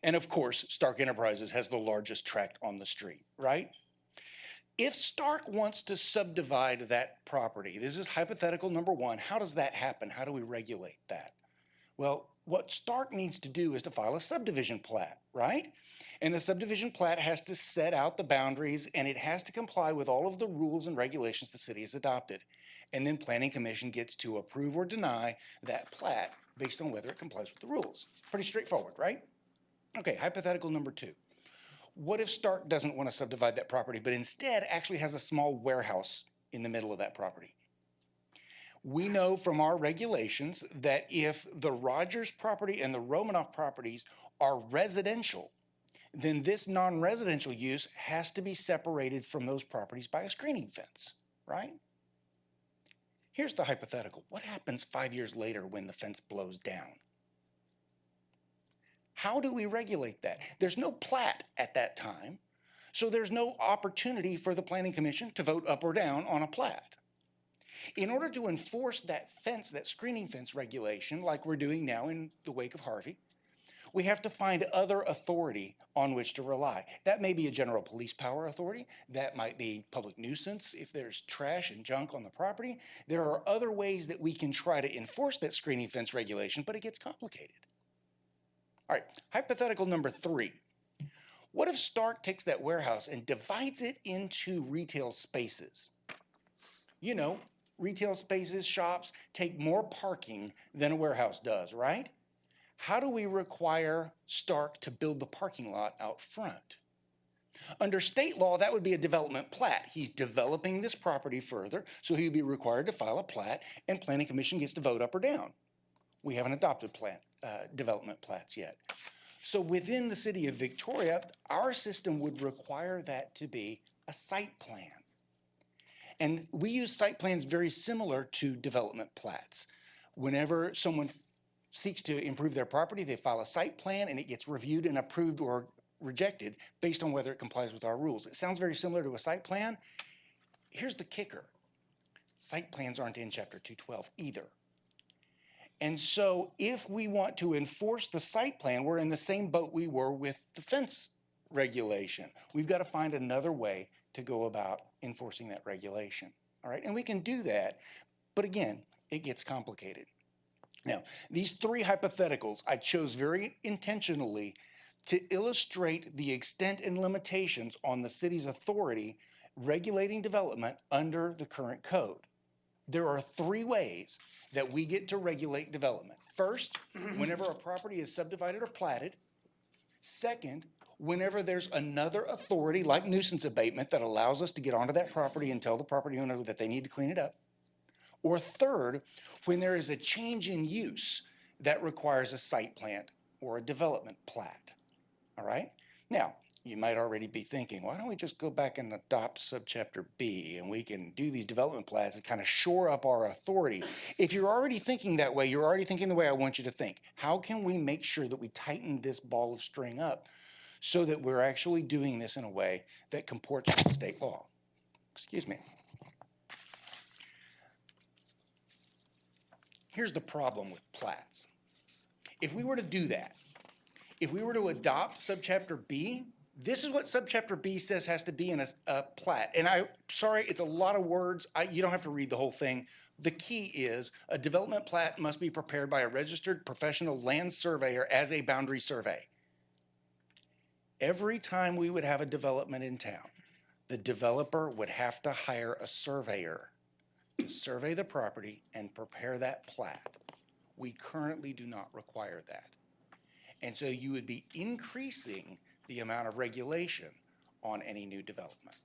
And of course, Stark Enterprises has the largest tract on the street, right? If Stark wants to subdivide that property, this is hypothetical number 1, how does that happen? How do we regulate that? Well, what Stark needs to do is to file a subdivision plat, right? And the subdivision plat has to set out the boundaries and it has to comply with all of the rules and regulations the city has adopted. And then Planning Commission gets to approve or deny that plat based on whether it complies with the rules. Pretty straightforward, right? Okay, hypothetical number 2. What if Stark doesn't want to subdivide that property, but instead actually has a small warehouse in the middle of that property? We know from our regulations that if the Rogers property and the Romanoff properties are residential, then this non-residential use has to be separated from those properties by a screening fence, right? Here's the hypothetical. What happens 5 years later when the fence blows down? How do we regulate that? There's no plat at that time, so there's no opportunity for the Planning Commission to vote up or down on a plat. In order to enforce that fence, that screening fence regulation, like we're doing now in the wake of Harvey, we have to find other authority on which to rely. That may be a general police power authority. That might be public nuisance if there's trash and junk on the property. There are other ways that we can try to enforce that screening fence regulation, but it gets complicated. All right, hypothetical number 3. What if Stark takes that warehouse and divides it into retail spaces? You know, retail spaces, shops take more parking than a warehouse does, right? How do we require Stark to build the parking lot out front? Under state law, that would be a development plat. He's developing this property further, so he would be required to file a plat, and Planning Commission gets to vote up or down. We haven't adopted development plats yet. So within the city of Victoria, our system would require that to be a site plan. And we use site plans very similar to development plats. Whenever someone seeks to improve their property, they file a site plan and it gets reviewed and approved or rejected based on whether it complies with our rules. It sounds very similar to a site plan. Here's the kicker. Site plans aren't in Chapter 212 either. And so if we want to enforce the site plan, we're in the same boat we were with the fence regulation. We've got to find another way to go about enforcing that regulation. All right, and we can do that, but again, it gets complicated. Now, these 3 hypotheticals I chose very intentionally to illustrate the extent and limitations on the city's authority regulating development under the current code. There are 3 ways that we get to regulate development. First, whenever a property is subdivided or platted. Second, whenever there's another authority like nuisance abatement that allows us to get onto that property and tell the property owner that they need to clean it up. Or third, when there is a change in use that requires a site plan or a development plat. All right? Now, you might already be thinking, why don't we just go back and adopt subchapter B and we can do these development plats and kind of shore up our authority. If you're already thinking that way, you're already thinking the way I want you to think. How can we make sure that we tighten this ball of string up so that we're actually doing this in a way that comports with state law? Excuse me. Here's the problem with plats. If we were to do that, if we were to adopt subchapter B, this is what subchapter B says has to be in a plat. And sorry, it's a lot of words. You don't have to read the whole thing. The key is a development plat must be prepared by a registered professional land surveyor as a boundary survey. Every time we would have a development in town, the developer would have to hire a surveyor to survey the property and prepare that plat. We currently do not require that. And so you would be increasing the amount of regulation on any new development.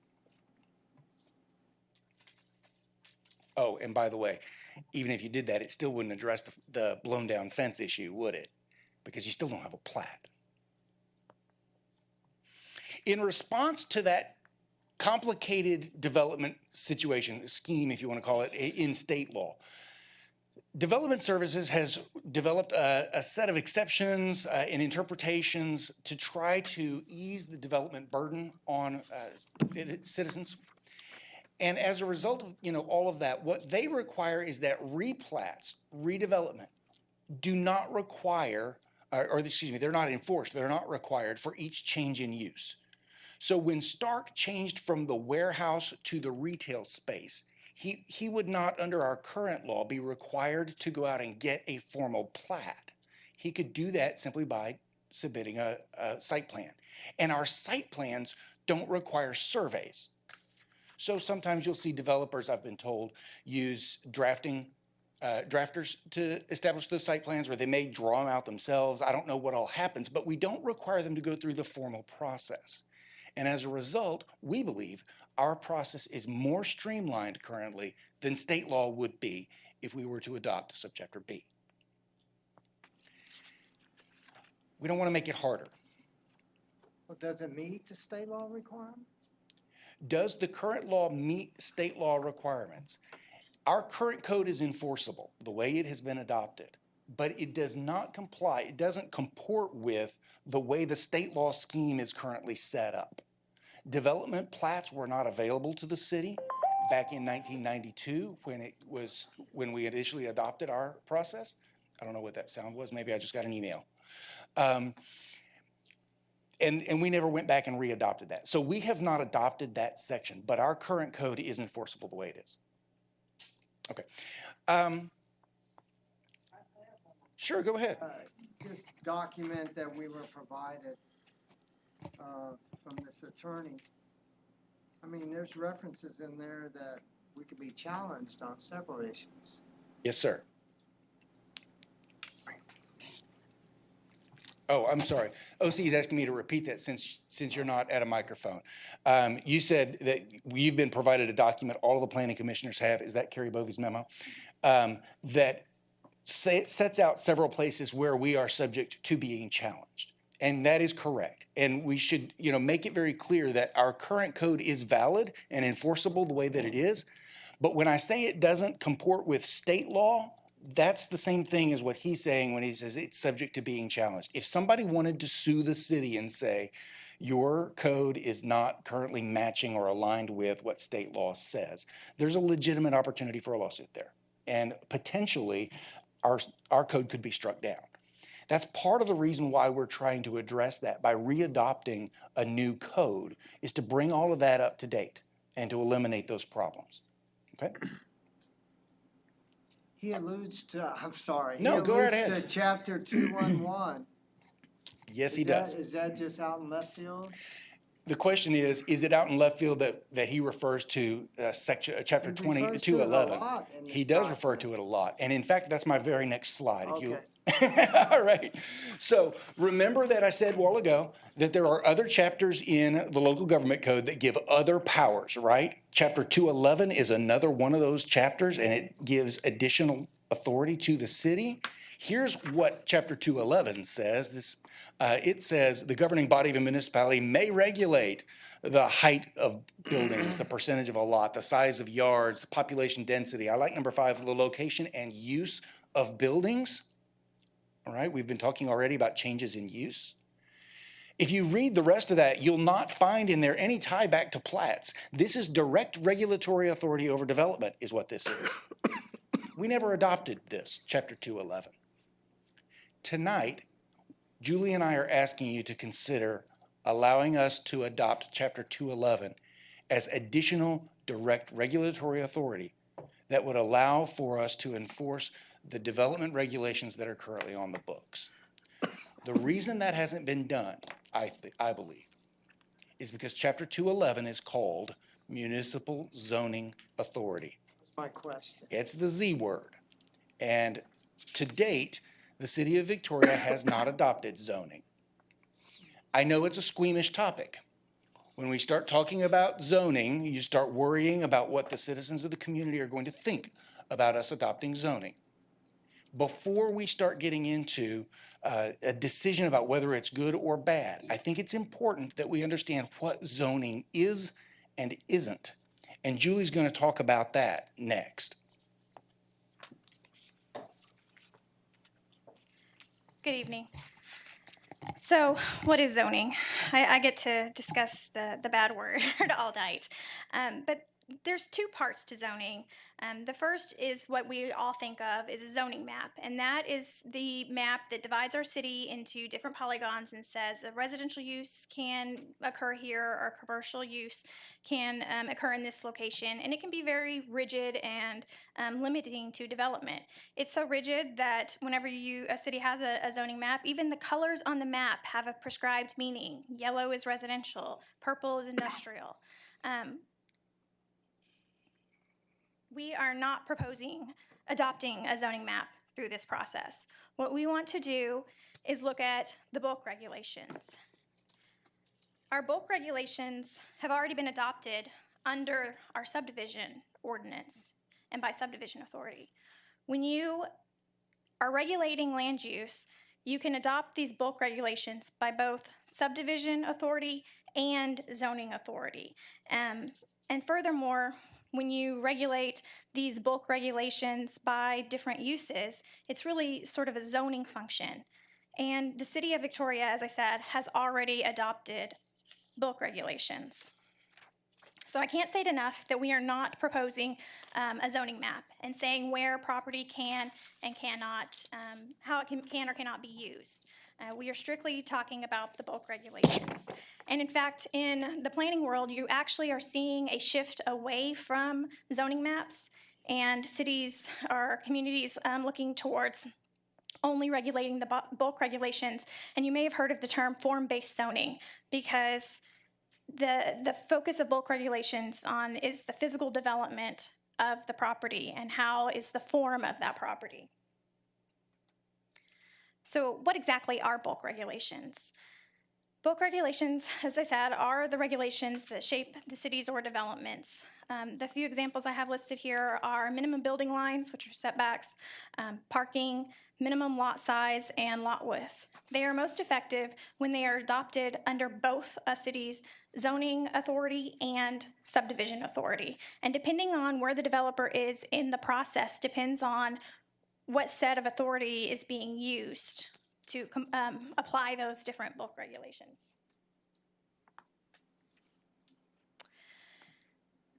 Oh, and by the way, even if you did that, it still wouldn't address the blown down fence issue, would it? Because you still don't have a plat. In response to that complicated development situation, scheme, if you want to call it, in state law, Development Services has developed a set of exceptions and interpretations to try to ease the development burden on citizens. And as a result of all of that, what they require is that replats, redevelopment, do not require, or excuse me, they're not enforced, they're not required for each change in use. So when Stark changed from the warehouse to the retail space, he would not, under our current law, be required to go out and get a formal plat. He could do that simply by submitting a site plan. And our site plans don't require surveys. So sometimes you'll see developers, I've been told, use drafters to establish those site plans, or they may draw them out themselves. I don't know what all happens, but we don't require them to go through the formal process. And as a result, we believe our process is more streamlined currently than state law would be if we were to adopt subchapter B. We don't want to make it harder. Well, does it meet the state law requirements? Does the current law meet state law requirements? Our current code is enforceable the way it has been adopted, but it does not comply, it doesn't comport with the way the state law scheme is currently set up. Development plats were not available to the city back in 1992 when we initially adopted our process. I don't know what that sound was. Maybe I just got an email. And we never went back and readopted that. So we have not adopted that section, but our current code is enforceable the way it is. Okay. Sure, go ahead. This document that we were provided from this attorney, I mean, there's references in there that we could be challenged on several issues. Yes, sir. Oh, I'm sorry. OC is asking me to repeat that since you're not at a microphone. You said that you've been provided a document, all of the planning commissioners have, is that Carrie Bovey's memo? That sets out several places where we are subject to being challenged. And that is correct. And we should, make it very clear that our current code is valid and enforceable the way that it is. But when I say it doesn't comport with state law, that's the same thing as what he's saying when he says it's subject to being challenged. If somebody wanted to sue the city and say, your code is not currently matching or aligned with what state law says, there's a legitimate opportunity for a lawsuit there. And potentially, our code could be struck down. That's part of the reason why we're trying to address that by readopting a new code, is to bring all of that up to date and to eliminate those problems. Okay? He alludes to, I'm sorry. No, go right He alludes ahead. to chapter 211. Yes, he does. Is that just out in left field? the question is it out in left field that he refers to chapter He refers to it a 2211? lot in He this does refer to document. it a lot. And in fact, that's my very next slide. If you, Okay. all right. So remember that I said a while ago that there are other chapters in the local government code that give other powers, right? Chapter 211 is another one of those chapters, and it gives additional authority to the city. Here's what chapter 211 says. It says the governing body of a municipality may regulate the height of buildings, the percentage of a lot, the size of yards, the population density. I like number 5, the location and use of buildings. All right, we've been talking already about changes in use. If you read the rest of that, you'll not find in there any tie back to plats. This is direct regulatory authority over development is what this is. We never adopted this, chapter 211. Tonight, Julie and I are asking you to consider allowing us to adopt chapter 211 as additional direct regulatory authority that would allow for us to enforce the development regulations that are currently on the books. The reason that hasn't been done, I believe, is because chapter 211 is called Municipal Zoning Authority. My question. It's the Z word. And to date, the city of Victoria has not adopted zoning. I know it's a squeamish topic. When we start talking about zoning, you start worrying about what the citizens of the community are going to think about us adopting zoning. Before we start getting into a decision about whether it's good or bad, I think it's important that we understand what zoning is and isn't. And Julie's going to talk about that next. Good evening. So, what is zoning? I get to discuss the bad word all night. But there's 2 parts to zoning. The first is what we all think of is a zoning map, and that is the map that divides our city into different polygons and says a residential use can occur here or commercial use can occur in this location, and it can be very rigid and limiting to development. It's so rigid that whenever a city has a zoning map, even the colors on the map have a prescribed meaning. Yellow is residential, purple is industrial. We are not proposing adopting a zoning map through this process. What we want to do is look at the bulk regulations. Our bulk regulations have already been adopted under our subdivision ordinance and by subdivision authority. When you are regulating land use, you can adopt these bulk regulations by both subdivision authority and zoning authority. And furthermore, when you regulate these bulk regulations by different uses, it's really sort of a zoning function. And the city of Victoria, as I said, has already adopted bulk regulations. So I can't say it enough that we are not proposing a zoning map and saying where property can and cannot, how it can or cannot be used. We are strictly talking about the bulk regulations. And in fact, in the planning world, you actually are seeing a shift away from zoning maps and cities or communities looking towards only regulating the bulk regulations. And you may have heard of the term form-based zoning because the focus of bulk regulations is the physical development of the property and how is the form of that property. So what exactly are bulk regulations? Bulk regulations, as I said, are the regulations that shape the cities or developments. The few examples I have listed here are minimum building lines, which are setbacks, parking, minimum lot size, and lot width. They are most effective when they are adopted under both a city's zoning authority and subdivision authority. And depending on where the developer is in the process depends on what set of authority is being used to apply those different bulk regulations.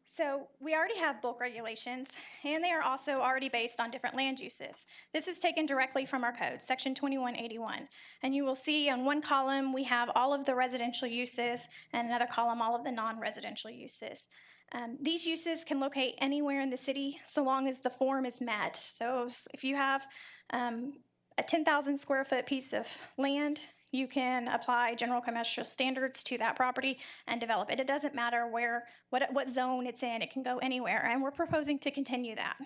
So we already have bulk regulations, and they are also already based on different land uses. This is taken directly from our code, section 2181. And you will see on one column we have all of the residential uses, and another column all of the non-residential uses. These uses can locate anywhere in the city so long as the form is met. So if you have a 10,000 square foot piece of land, you can apply general commercial standards to that property and develop it. It doesn't matter what zone it's in, it can go anywhere, and we're proposing to continue that.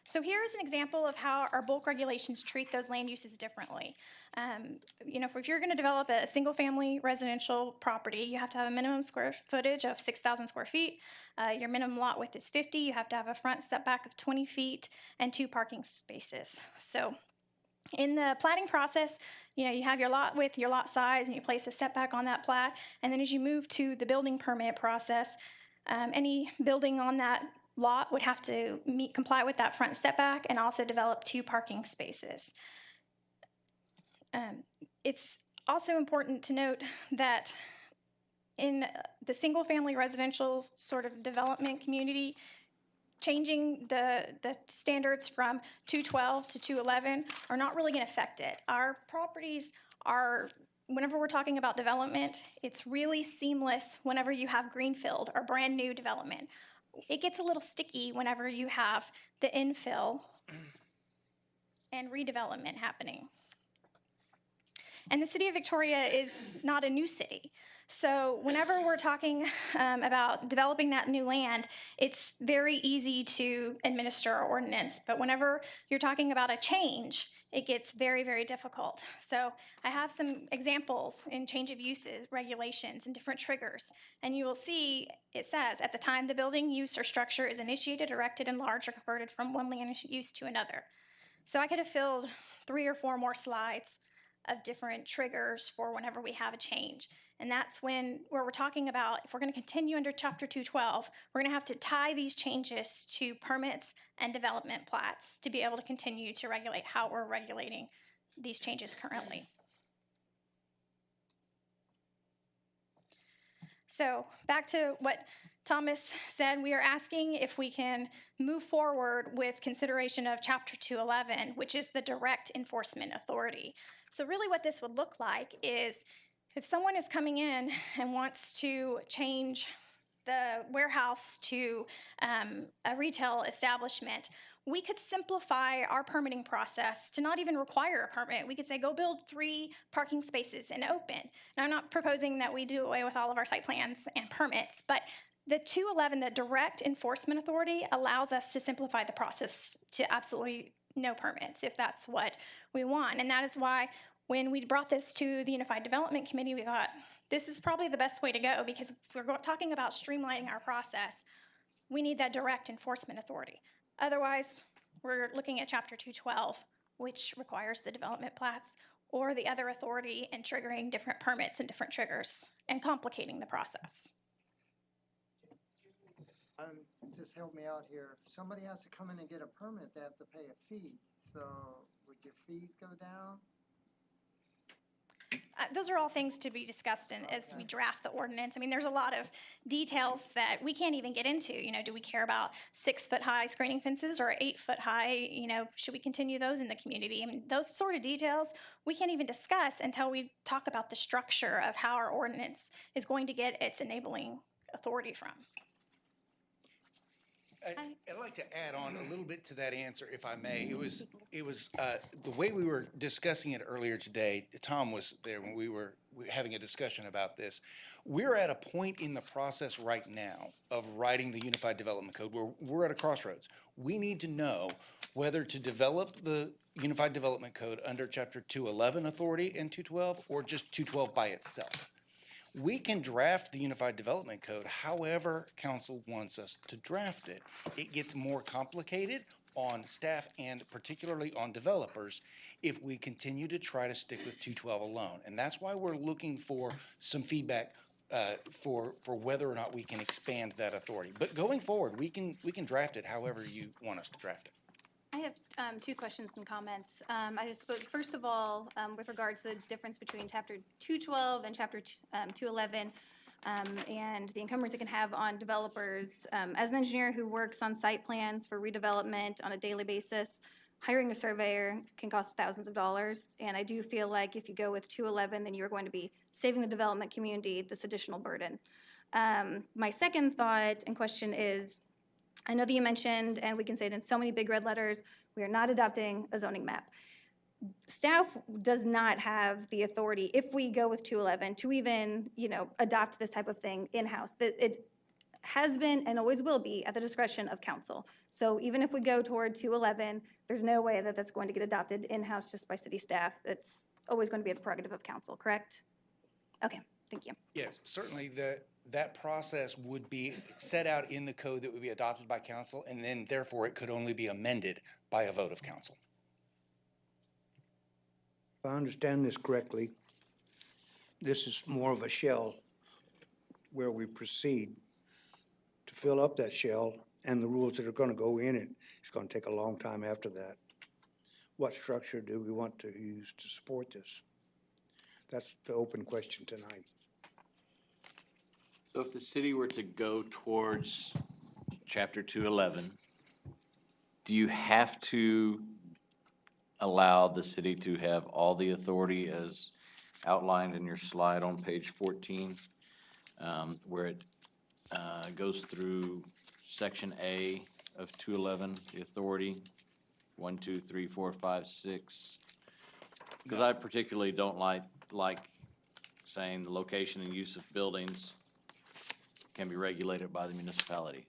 So here's an example of how our bulk regulations treat those land uses differently. If you're going to develop a single-family residential property, you have to have a minimum square footage of 6,000 square feet. Your minimum lot width is 50. You have to have a front setback of 20 feet and 2 parking spaces. So in the platting process, you have your lot width, your lot size, and you place a setback on that plat. And then as you move to the building permit process, any building on that lot would have to comply with that front setback and also develop 2 parking spaces. It's also important to note that in the single-family residential sort of development community, changing the standards from 212 to 211 are not really going to affect it. Our properties are, whenever we're talking about development, it's really seamless whenever you have greenfield or brand new development. It gets a little sticky whenever you have the infill and redevelopment happening. And the city of Victoria is not a new city. So whenever we're talking about developing that new land, it's very easy to administer our ordinance. But whenever you're talking about a change, it gets very, very difficult. So I have some examples in change of uses, regulations, and different triggers. And you will see it says, at the time the building use or structure is initiated, erected, enlarged, or converted from one land use to another. So I could have filled 3 or 4 more slides of different triggers for whenever we have a change. And that's where we're talking about, if we're going to continue under Chapter 212, we're going to have to tie these changes to permits and development plats to be able to continue to regulate how we're regulating these changes currently. So back to what Thomas said, we are asking if we can move forward with consideration of Chapter 211, which is the direct enforcement authority. So really what this would look like is if someone is coming in and wants to change the warehouse to a retail establishment, we could simplify our permitting process to not even require a permit. We could say, go build 3 parking spaces and open. Now, I'm not proposing that we do away with all of our site plans and permits, but the 211, the direct enforcement authority, allows us to simplify the process to absolutely no permits if that's what we want. And that is why when we brought this to the Unified Development Committee, we thought this is probably the best way to go, because if we're talking about streamlining our process, we need that direct enforcement authority. Otherwise, we're looking at Chapter 212, which requires the development plats or the other authority and triggering different permits and different triggers and complicating the process. Just help me out here. If somebody has to come in and get a permit, they have to pay a fee. So would your fees go down? Those are all things to be discussed as we draft the ordinance. I mean, there's a lot of details that we can't even get into. Do we care about 6-foot-high screening fences or 8-foot-high? Should we continue those in the community? I mean, those sort of details we can't even discuss until we talk about the structure of how our ordinance is going to get its enabling authority from. I'd like to add on a little bit to that answer, if I may. It was the way we were discussing it earlier today. Tom was there when we were having a discussion about this. We're at a point in the process right now of writing the Unified Development Code where we're at a crossroads. We need to know whether to develop the Unified Development Code under Chapter 211 authority and 212 or just 212 by itself. We can draft the Unified Development Code however council wants us to draft it. It gets more complicated on staff and particularly on developers if we continue to try to stick with 212 alone. And that's why we're looking for some feedback for whether or not we can expand that authority. But going forward, we can draft it however you want us to draft it. I have 2 questions and comments. I suppose, first of all, with regards to the difference between Chapter 212 and Chapter 211 and the encumbrance it can have on developers. As an engineer who works on site plans for redevelopment on a daily basis, hiring a surveyor can cost thousands of dollars. And I do feel like if you go with 211, then you're going to be saving the development community this additional burden. My second thought and question is, I know that you mentioned, and we can say it in so many big red letters, We are not adopting a zoning map. Staff does not have the authority, if we go with 211, to even, adopt this type of thing in-house. That it has been and always will be at the discretion of council. So even if we go toward 211, there's no way that that's going to get adopted in-house just by city staff. It's always going to be the prerogative of council, correct? Okay, thank you. Yes, certainly that process would be set out in the code that would be adopted by council, and then therefore it could only be amended by a vote of council. If I understand this correctly, this is more of a shell where we proceed to fill up that shell and the rules that are gonna go in it. It's gonna take a long time after that. What structure do we want to use to support this? That's the open question tonight. So if the city were to go towards chapter 211, do you have to allow the city to have all the authority as outlined in your slide on page 14, where it goes through section A of 211, the authority, 1, 2, 3, 4, 5, 6? Because I particularly don't like saying the location and use of buildings can be regulated by the municipality.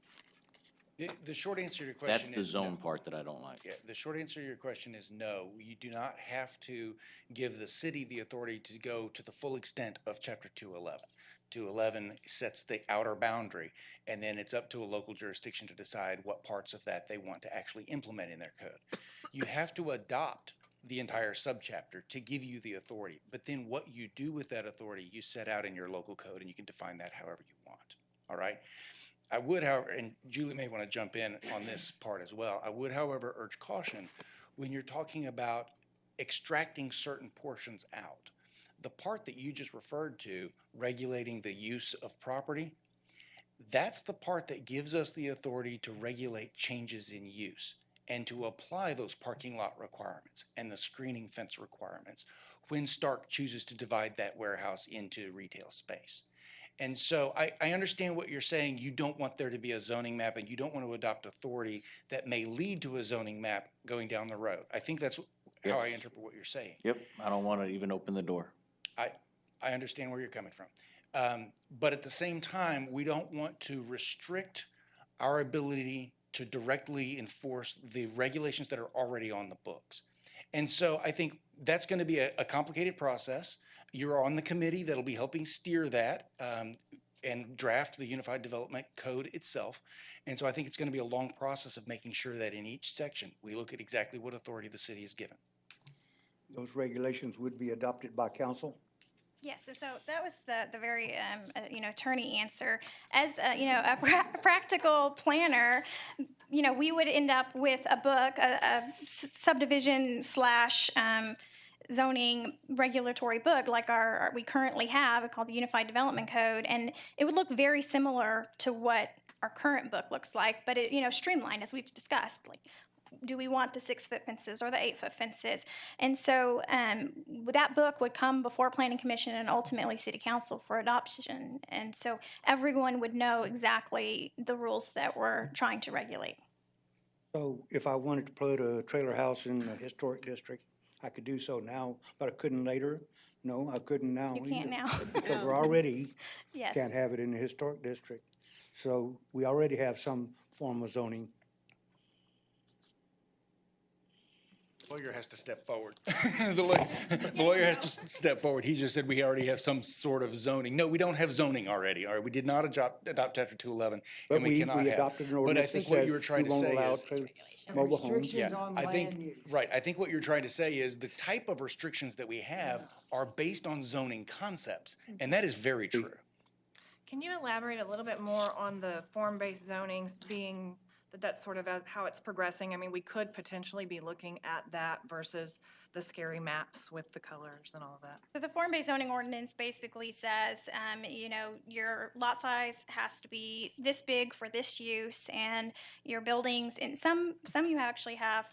The short answer to your question is That's the zone part that I don't like. Yeah, the short answer to your question is no. You do not have to give the city the authority to go to the full extent of chapter 211. 211 sets the outer boundary, and then it's up to a local jurisdiction to decide what parts of that they want to actually implement in their code. You have to adopt the entire subchapter to give you the authority, but then what you do with that authority, you set out in your local code, and you can define that however you want, all right? I would, however, and Julie may want to jump in on this part as well, I would, however, urge caution when you're talking about extracting certain portions out. The part that you just referred to, regulating the use of property, that's the part that gives us the authority to regulate changes in use and to apply those parking lot requirements and the screening fence requirements when Stark chooses to divide that warehouse into retail space. And so I understand what you're saying. You don't want there to be a zoning map and you don't want to adopt authority that may lead to a zoning map going down the road. I think that's how I interpret what you're saying. Yep, I don't want to even open the door. I understand where you're coming from. But at the same time, we don't want to restrict our ability to directly enforce the regulations that are already on the books. And so I think that's going to be a complicated process. You're on the committee that'll be helping steer that and draft the Unified Development Code itself. And so I think it's going to be a long process of making sure that in each section, we look at exactly what authority the city is given. Those regulations would be adopted by council? Yes, and so that was the very, attorney answer. As, a practical planner, we would end up with a book, a subdivision slash zoning regulatory book like we currently have called the Unified Development Code, and it would look very similar to what our current book looks like, but it, streamlined as we've discussed. Like, do we want the 6-foot fences or the 8-foot fences? And so that book would come before Planning Commission and ultimately City Council for adoption. And so everyone would know exactly the rules that we're trying to regulate. So if I wanted to put a trailer house in a historic district, I could do so now, but I couldn't later? No, I couldn't now You can't either, now. Because we're already Yes. can't have it in the historic district. So we already have some form of zoning. The lawyer has to step forward. The lawyer has to step forward. He just said we already have some sort of zoning. No, we don't have zoning already, all right? We did not adopt chapter 211, But and we cannot have. adopted an But I ordinance think that what says you were trying we to won't say allow is. mobile homes. Restrictions on I think, land use. right, I think what you're trying to say is the type of restrictions that we have are based on zoning concepts, and that is very true. Can you elaborate a little bit more on the form-based zonings being, that's sort of how it's progressing? I mean, we could potentially be looking at that versus the scary maps with the colors and all of that. So the form-based zoning ordinance basically says, your lot size has to be this big for this use, and your buildings, and some you actually have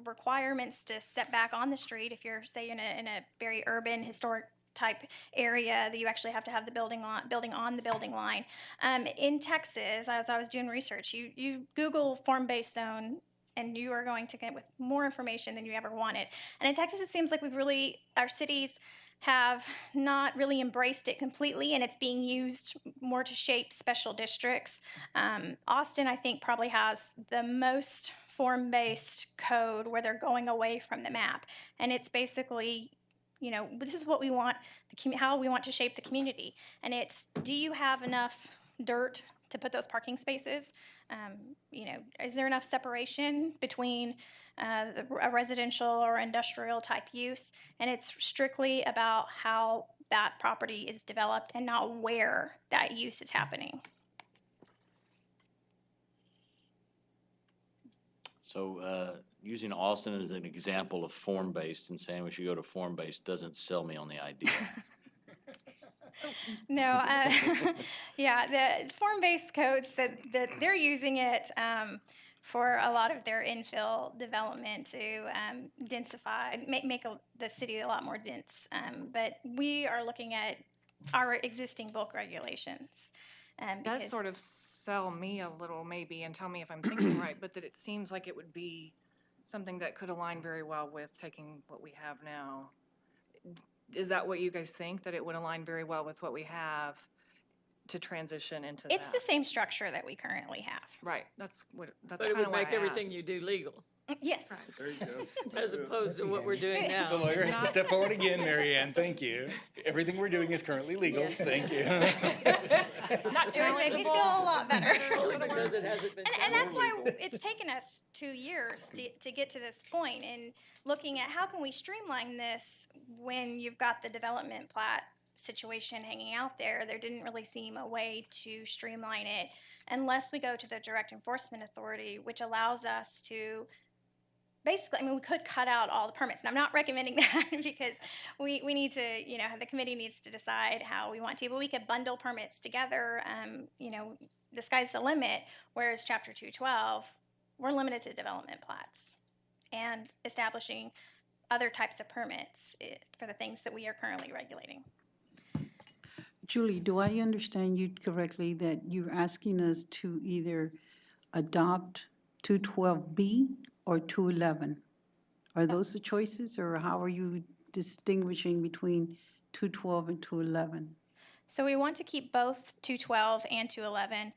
requirements to set back on the street. If you're, say, in a very urban, historic type area, that you actually have to have the building on the building line. In Texas, as I was doing research, you Google form-based zone and you are going to get with more information than you ever wanted. And in Texas, it seems like our cities have not really embraced it completely, and it's being used more to shape special districts. Austin, I think, probably has the most form-based code where they're going away from the map. And it's basically, this is what we want, how we want to shape the community. And it's, do you have enough dirt to put those parking spaces? Is there enough separation between a residential or industrial type use? And it's strictly about how that property is developed and not where that use is happening. So, using Austin as an example of form-based and saying we should go to form-based doesn't sell me on the idea. No, yeah, the form-based codes that they're using it for a lot of their infill development to densify, make the city a lot more dense. But we are looking at our existing bulk regulations. Does sort of sell me a little maybe, and tell me if I'm thinking right, but that it seems like it would be something that could align very well with taking what we have now. Is that what you guys think, that it would align very well with what we have to transition into that? It's the same structure that we currently have. Right, that's But it kind of would why I make everything asked. you do legal, Yes. There you go. as opposed to what we're doing The now. lawyer has to step forward again, Mary Ann, thank you. Everything we're doing is currently legal, thank you. Not It would make me feel a lot better. Only because it hasn't been. And that's why it's taken us 2 years to get to this point, and looking at how can we streamline this when you've got the development plat situation hanging out there. There didn't really seem a way to streamline it unless we go to the direct enforcement authority, which allows us to basically, we could cut out all the permits. And I'm not recommending that because we need to, the committee needs to decide how we want to, but we could bundle permits together. The sky's the limit, whereas Chapter 212, we're limited to development plats and establishing other types of permits for the things that we are currently regulating. Julie, do I understand you correctly that you're asking us to either adopt 212B or 211? Are those the choices, or how are you distinguishing between 212 and 211? So we want to keep both 212 and 211,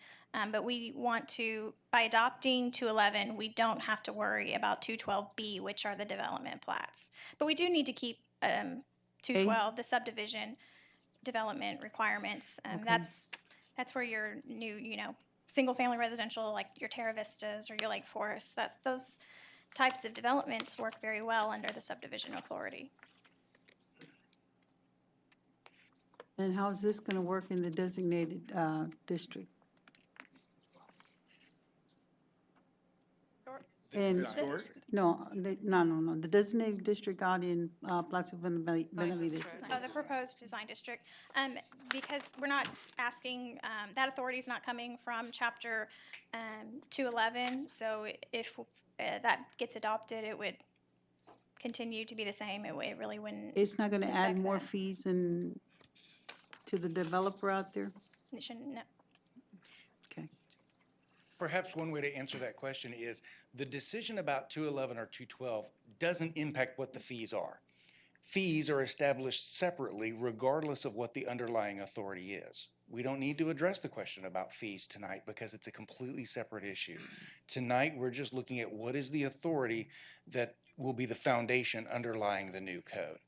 but we want to, by adopting 211, we don't have to worry about 212B, which are the development plats. But we do need to keep 212, the subdivision development requirements. That's where your new, single-family residential, like your Terra Vistas or your Lake Forest, those types of developments work very well under the subdivision authority. And how is this going to work in the designated district? And no, the designated district out in Plaza Benavides. Oh, the proposed design district. Because we're not asking, that authority is not coming from Chapter 211, so if that gets adopted, it would continue to be the same. It really wouldn't. It's not going to add affect more that. fees to the developer out there? It shouldn't, no. Okay. Perhaps one way to answer that question is the decision about 211 or 212 doesn't impact what the fees are. Fees are established separately regardless of what the underlying authority is. We don't need to address the question about fees tonight because it's a completely separate issue. Tonight, we're just looking at what is the authority that will be the foundation underlying the new code.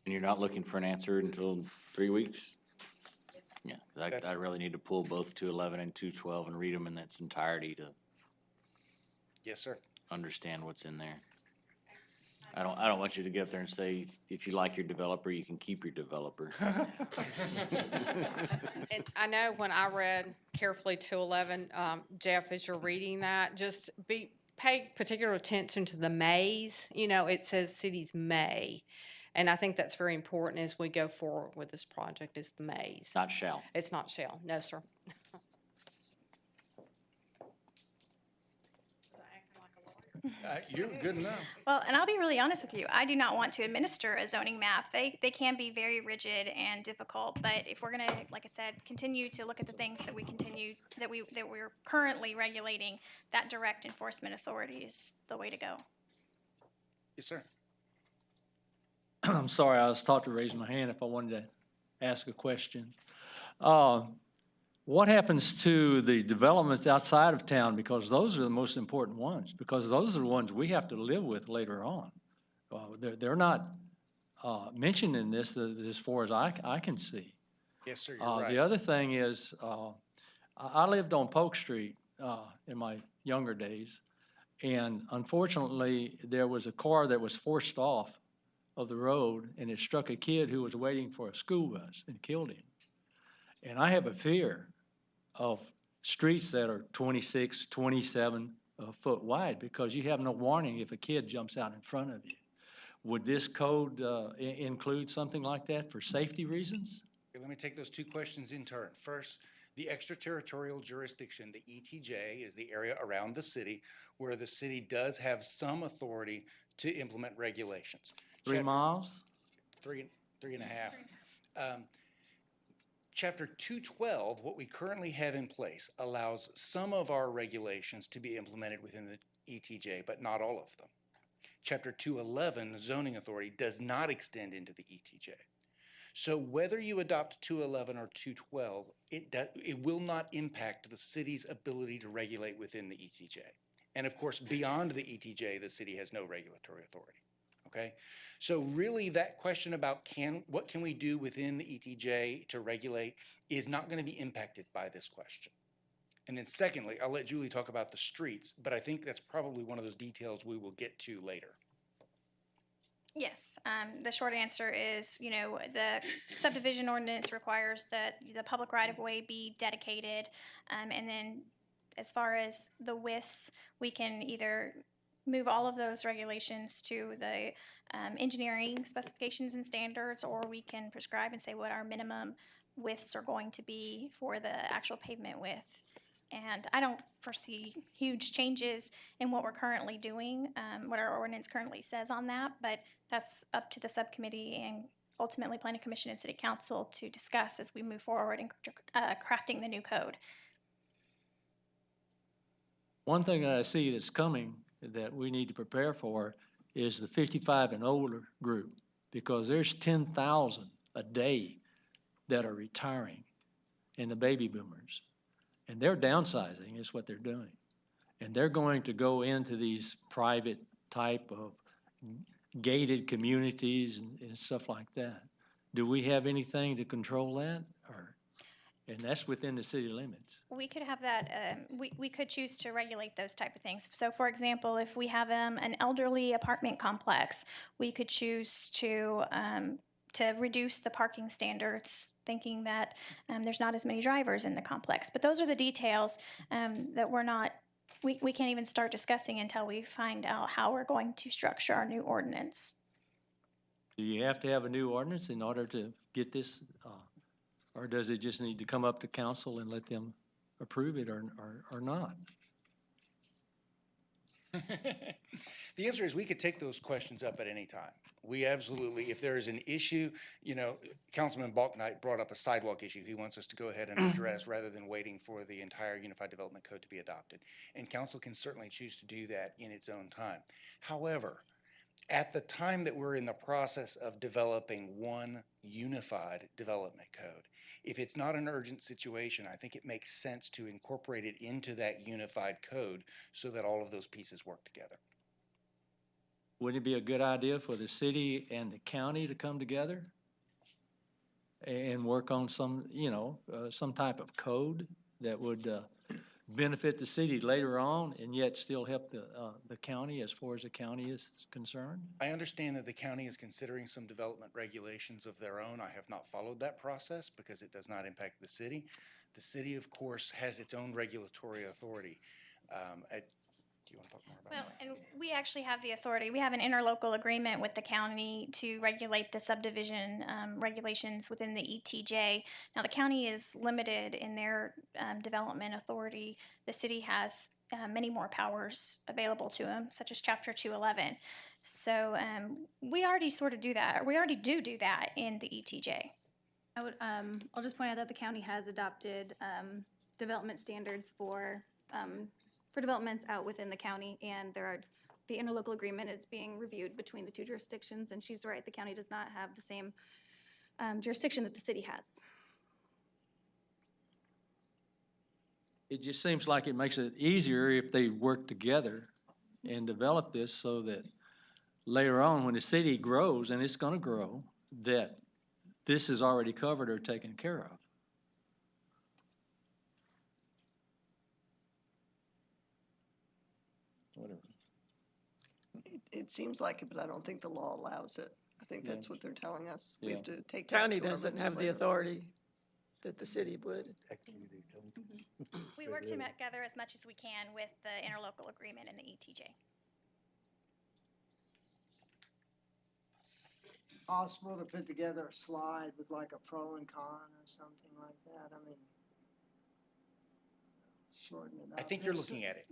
And you're not looking for an answer until 3 weeks? Yeah, 'cause I really need to pull both 211 and 212 and read them in its entirety to Yes, sir. understand what's in there. I don't want you to get up there and say, if you like your developer, you can keep your developer. And I know when I read carefully 211, Jeff, as you're reading that, just pay particular attention to the mays. It says cities may. And I think that's very important as we go forward with this project, is the mays. Not shall. It's not shall. No, sir. Was I acting like a lawyer? You're good enough. Well, and I'll be really honest with you, I do not want to administer a zoning map. They can be very rigid and difficult, but if we're gonna, like I said, continue to look at the things that we're currently regulating, that direct enforcement authority is the way to go. Yes, sir. I'm sorry, I was taught to raise my hand if I wanted to ask a question. What happens to the developments outside of town? Because those are the most important ones, because those are the ones we have to live with later on. They're not mentioned in this as far as I can see. Yes, sir, you're right. The other thing is, I lived on Polk Street in my younger days, and unfortunately, there was a car that was forced off of the road, and it struck a kid who was waiting for a school bus and killed him. And I have a fear of streets that are 26, 27 foot wide, because you have no warning if a kid jumps out in front of you. Would this code include something like that for safety reasons? Okay, let me take those two questions in turn. First, the extraterritorial jurisdiction, the ETJ, is the area around the city where the city does have some authority to implement regulations. 3 miles? Three and a half. Chapter 212, what we currently have in place, allows some of our regulations to be implemented within the ETJ, but not all of them. Chapter 211, zoning authority, does not extend into the ETJ. So whether you adopt 211 or 212, it will not impact the city's ability to regulate within the ETJ. And of course, beyond the ETJ, the city has no regulatory authority. Okay, so really that question about what can we do within the ETJ to regulate is not going to be impacted by this question. And then secondly, I'll let Julie talk about the streets, but I think that's probably one of those details we will get to later. Yes, the short answer is, the subdivision ordinance requires that the public right-of-way be dedicated. And then as far as the widths, we can either move all of those regulations to the engineering specifications and standards, or we can prescribe and say what our minimum widths are going to be for the actual pavement width. And I don't foresee huge changes in what we're currently doing, what our ordinance currently says on that, but that's up to the subcommittee and ultimately Planning Commission and City Council to discuss as we move forward in crafting the new code. One thing that I see that's coming that we need to prepare for is the 55 and older group, because there's 10,000 a day that are retiring in the baby boomers. And they're downsizing is what they're doing. And they're going to go into these private type of gated communities and stuff like that. Do we have anything to control that? And that's within the city limits. We could have that, we could choose to regulate those type of things. So for example, if we have an elderly apartment complex, we could choose to reduce the parking standards, thinking that there's not as many drivers in the complex. But those are the details that we can't even start discussing until we find out how we're going to structure our new ordinance. Do you have to have a new ordinance in order to get this, or does it just need to come up to council and let them approve it or not? The answer is we could take those questions up at any time. We absolutely, if there is an issue, Councilman Balknight brought up a sidewalk issue he wants us to go ahead and address rather than waiting for the entire Unified Development Code to be adopted. And council can certainly choose to do that in its own time. However, at the time that we're in the process of developing one unified development code, if it's not an urgent situation, I think it makes sense to incorporate it into that unified code so that all of those pieces work together. Wouldn't it be a good idea for the city and the county to come together and work on some type of code that would benefit the city later on and yet still help the county as far as the county is concerned? I understand that the county is considering some development regulations of their own. I have not followed that process because it does not impact the city. The city, of course, has its own regulatory authority. Do you want to talk more about that? Well, and we actually have the authority. We have an interlocal agreement with the county to regulate the subdivision regulations within the ETJ. Now, the county is limited in their development authority. The city has many more powers available to him, such as Chapter 211. So we already sort of do that, or we already do that in the ETJ. I would, I'll just point out that the county has adopted development standards for developments out within the county, and the interlocal agreement is being reviewed between the two jurisdictions, and she's right, the county does not have the same jurisdiction that the city has. It just seems like it makes it easier if they work together and develop this so that later on, when the city grows, and it's gonna grow, that this is already covered or taken care of. Whatever. It seems like it, but I don't think the law allows it. I think Yeah. that's what they're telling us. We Yeah. have to take. that County to our doesn't have the legislative. authority that the city would. Actually, they don't. We work together as much as we can with the interlocal agreement and the ETJ. Possible to put together a slide with like a pro and con or something like that? I mean, shorten it up. I think you're looking at it.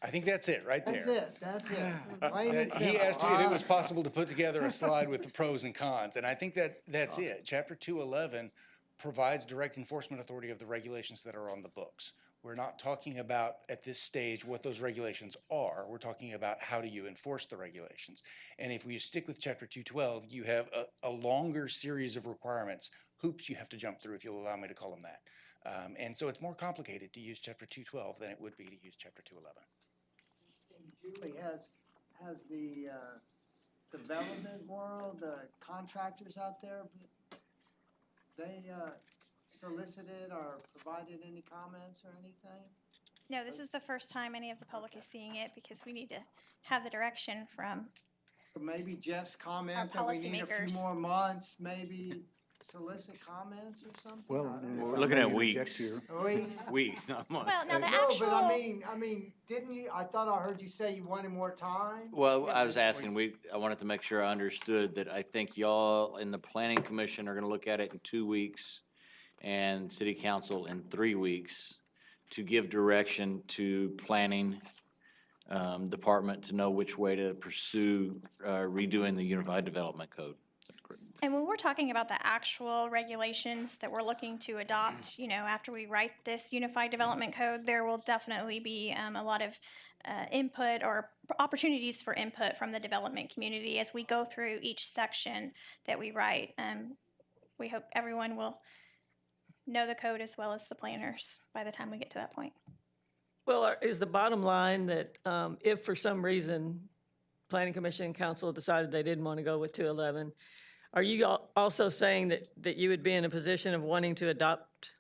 I think that's it, right there. That's it. Plain and He simple. asked if it was possible to put together a slide with the pros and cons, and I think that's it. Chapter 211 provides direct enforcement authority of the regulations that are on the books. We're not talking about, at this stage, what those regulations are. We're talking about how do you enforce the regulations. And if we stick with Chapter 212, you have a longer series of requirements, hoops you have to jump through, if you'll allow me to call them that. And so it's more complicated to use Chapter 212 than it would be to use Chapter 211. Julie, has the development world, the contractors out there, they solicited or provided any comments or anything? No, this is the first time any of the public is seeing it because we need to have the direction from. So maybe Jeff's comment Our that we need a policymakers. few more months, maybe solicit comments or something? Well, I don't know. if We're I looking may at interject weeks. here, Weeks? Weeks, not months. Well, now the No, actual. but I mean, didn't you, I thought I heard you say you wanted more time? Well, I was asking, I wanted to make sure I understood that I think y'all in the planning commission are gonna look at it in 2 weeks and city council in 3 weeks to give direction to planning department to know which way to pursue redoing the Unified Development Code. And when we're talking about the actual regulations that we're looking to adopt, after we write this Unified Development Code, there will definitely be a lot of input or opportunities for input from the development community as we go through each section that we write. We hope everyone will know the code as well as the planners by the time we get to that point. Well, is the bottom line that if for some reason Planning Commission and Council decided they didn't want to go with 211, are you also saying that you would be in a position of wanting to adopt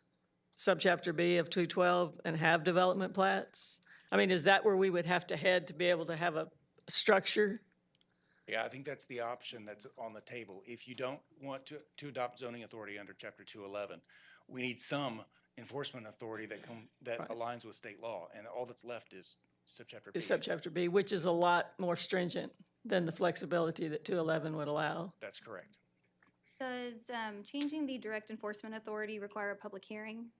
Subchapter B of 212 and have development plats? I mean, is that where we would have to head to be able to have a structure? Yeah, I think that's the option that's on the table. If you don't want to adopt zoning authority under Chapter 211, we need some enforcement authority that Right. aligns with state law, and all that's left is Subchapter B. Is Subchapter B, which is a lot more stringent than the flexibility that 211 would allow? That's correct. Does changing the direct enforcement authority require a public hearing?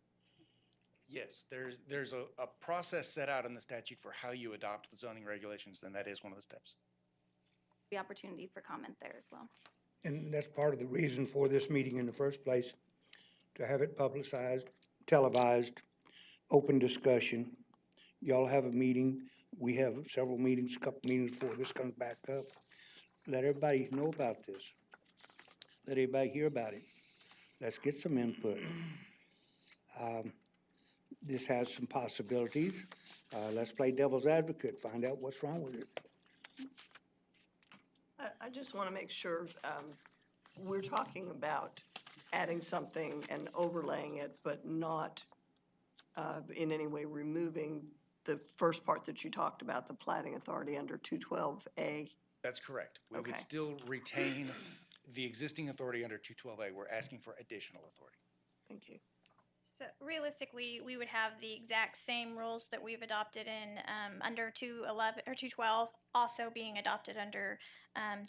Yes, there's a process set out in the statute for how you adopt the zoning regulations, and that is one of the steps. The opportunity for comment there as well. and that's part of the reason for this meeting in the first place, to have it publicized, televised, open discussion. Y'all have a meeting, we have several meetings, a couple meetings before this comes back up. Let everybody know about this. Let everybody hear about it. Let's get some input. This has some possibilities. Let's play devil's advocate, find out what's wrong with it. I just want to make sure, we're talking about adding something and overlaying it, but not in any way removing the first part that you talked about, the plating authority under 212A. That's correct. We Okay. would still retain the existing authority under 212A. We're asking for additional authority. Thank you. So realistically, we would have the exact same rules that we've adopted in under 211 or 212 also being adopted under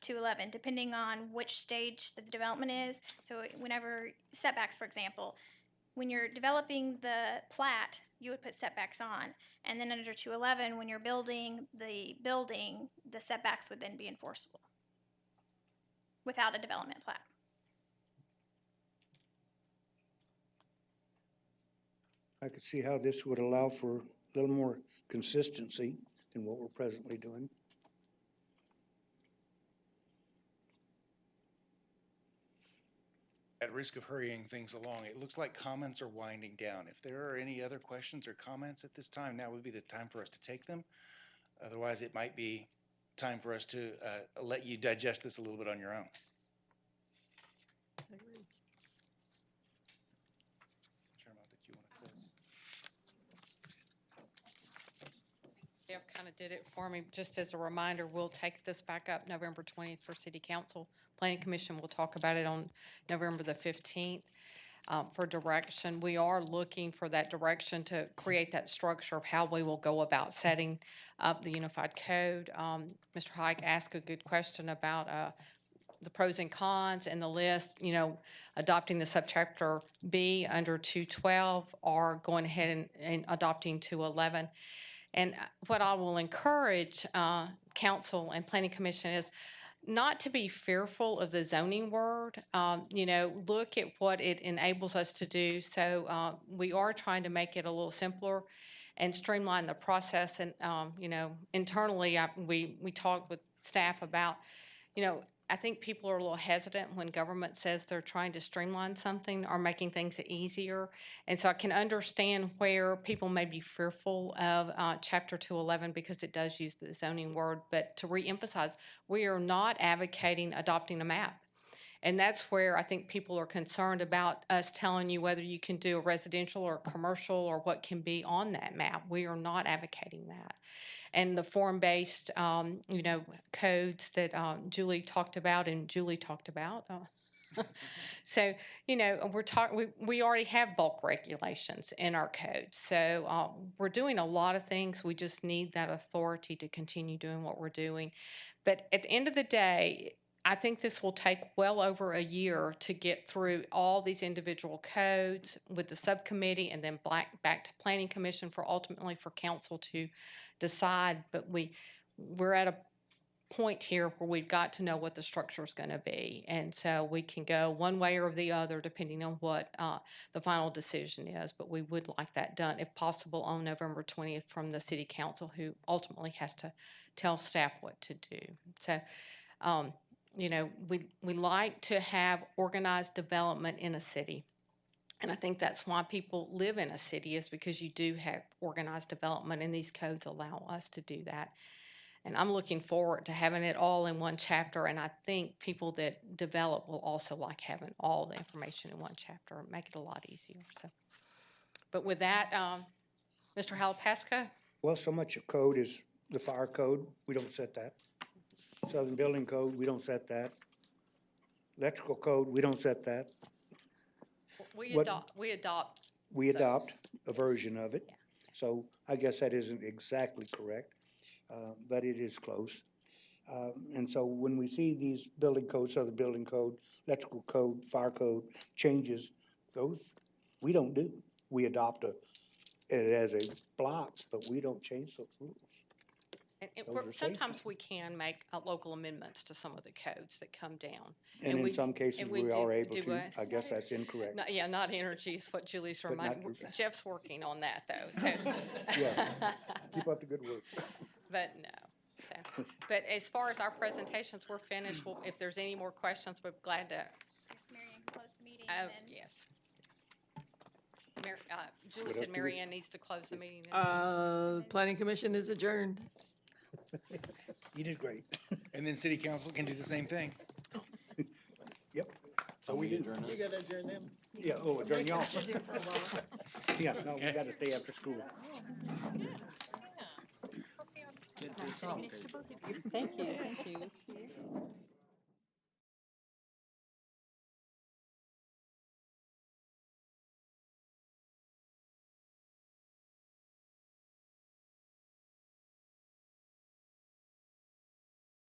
211, depending on which stage the development is. So whenever setbacks, for example, when you're developing the plat, you would put setbacks on. And then under 211, when you're building, the setbacks would then be enforceable without a development plat. I could see how this would allow for a little more consistency than what we're presently doing. At risk of hurrying things along, it looks like comments are winding down. If there are any other questions or comments at this time, now would be the time for us to take them. Otherwise, it might be time for us to let you digest this a little bit on your own. Chairman, did you want to close? Jeff kind of did it for me. Just as a reminder, we'll take this back up November 20th for City Council. Planning Commission will talk about it on November the 15th for direction. We are looking for that direction to create that structure of how we will go about setting up the unified code. Mr. Hike asked a good question about the pros and cons and the list, adopting the subchapter B under 212 or going ahead and adopting 211. And what I will encourage council and planning commission is not to be fearful of the zoning word. Look at what it enables us to do. So we are trying to make it a little simpler and streamline the process. And, internally, we talked with staff about, I think people are a little hesitant when government says they're trying to streamline something or making things easier. And so I can understand where people may be fearful of Chapter 211 because it does use the zoning word. But to reemphasize, we are not advocating adopting a map. And that's where I think people are concerned about us telling you whether you can do a residential or commercial or what can be on that map. We are not advocating that. And the form-based, codes that Julie talked about. So, we already have bulk regulations in our code. So we're doing a lot of things. We just need that authority to continue doing what we're doing. But at the end of the day, I think this will take well over a year to get through all these individual codes with the subcommittee and then back to Planning Commission ultimately for council to decide. But we're at a point here where we've got to know what the structure is going to be. And so we can go one way or the other depending on what the final decision is. But we would like that done, if possible, on November 20th from the City Council, who ultimately has to tell staff what to do. So, we like to have organized development in a city. And I think that's why people live in a city, is because you do have organized development, and these codes allow us to do that. And I'm looking forward to having it all in one chapter, and I think people that develop will also like having all the information in one chapter and make it a lot easier. So, but with that, Mr. Halapaska? Well, so much of code is the fire code. We don't set that. Southern Building Code, we don't set that. Electrical Code, we don't set that. We What- adopt We adopt a Yes. version of it. Yeah. So I guess that isn't exactly correct, but it is close. And so when we see these building codes, Southern Building Code, Electrical Code, Fire Code changes, those we don't do. We adopt it as a block, but we don't change those rules. And Those are sometimes we can make local amendments to some of the codes that come down. And in we- some cases, and we do- are able do to. what? I guess that's incorrect. Not energy is what Julie's But not reminding. group. Jeff's working on that, though, so. Yeah. Keep up the good work. But no, so, but as far as our presentations, we're finished. If there's any more questions, we're glad to. I guess Marion can close the meeting Oh, and then. yes. Julie What said else do we- Mary Ann needs to close the meeting. Planning Commission is adjourned. You did great. And then City Council can do the same thing. Yep. So we do. You gotta adjourn them. Yeah, oh, adjourn y'all. For a while. Yeah, no, we gotta stay after school. I'll see you on. Thank you, thank you.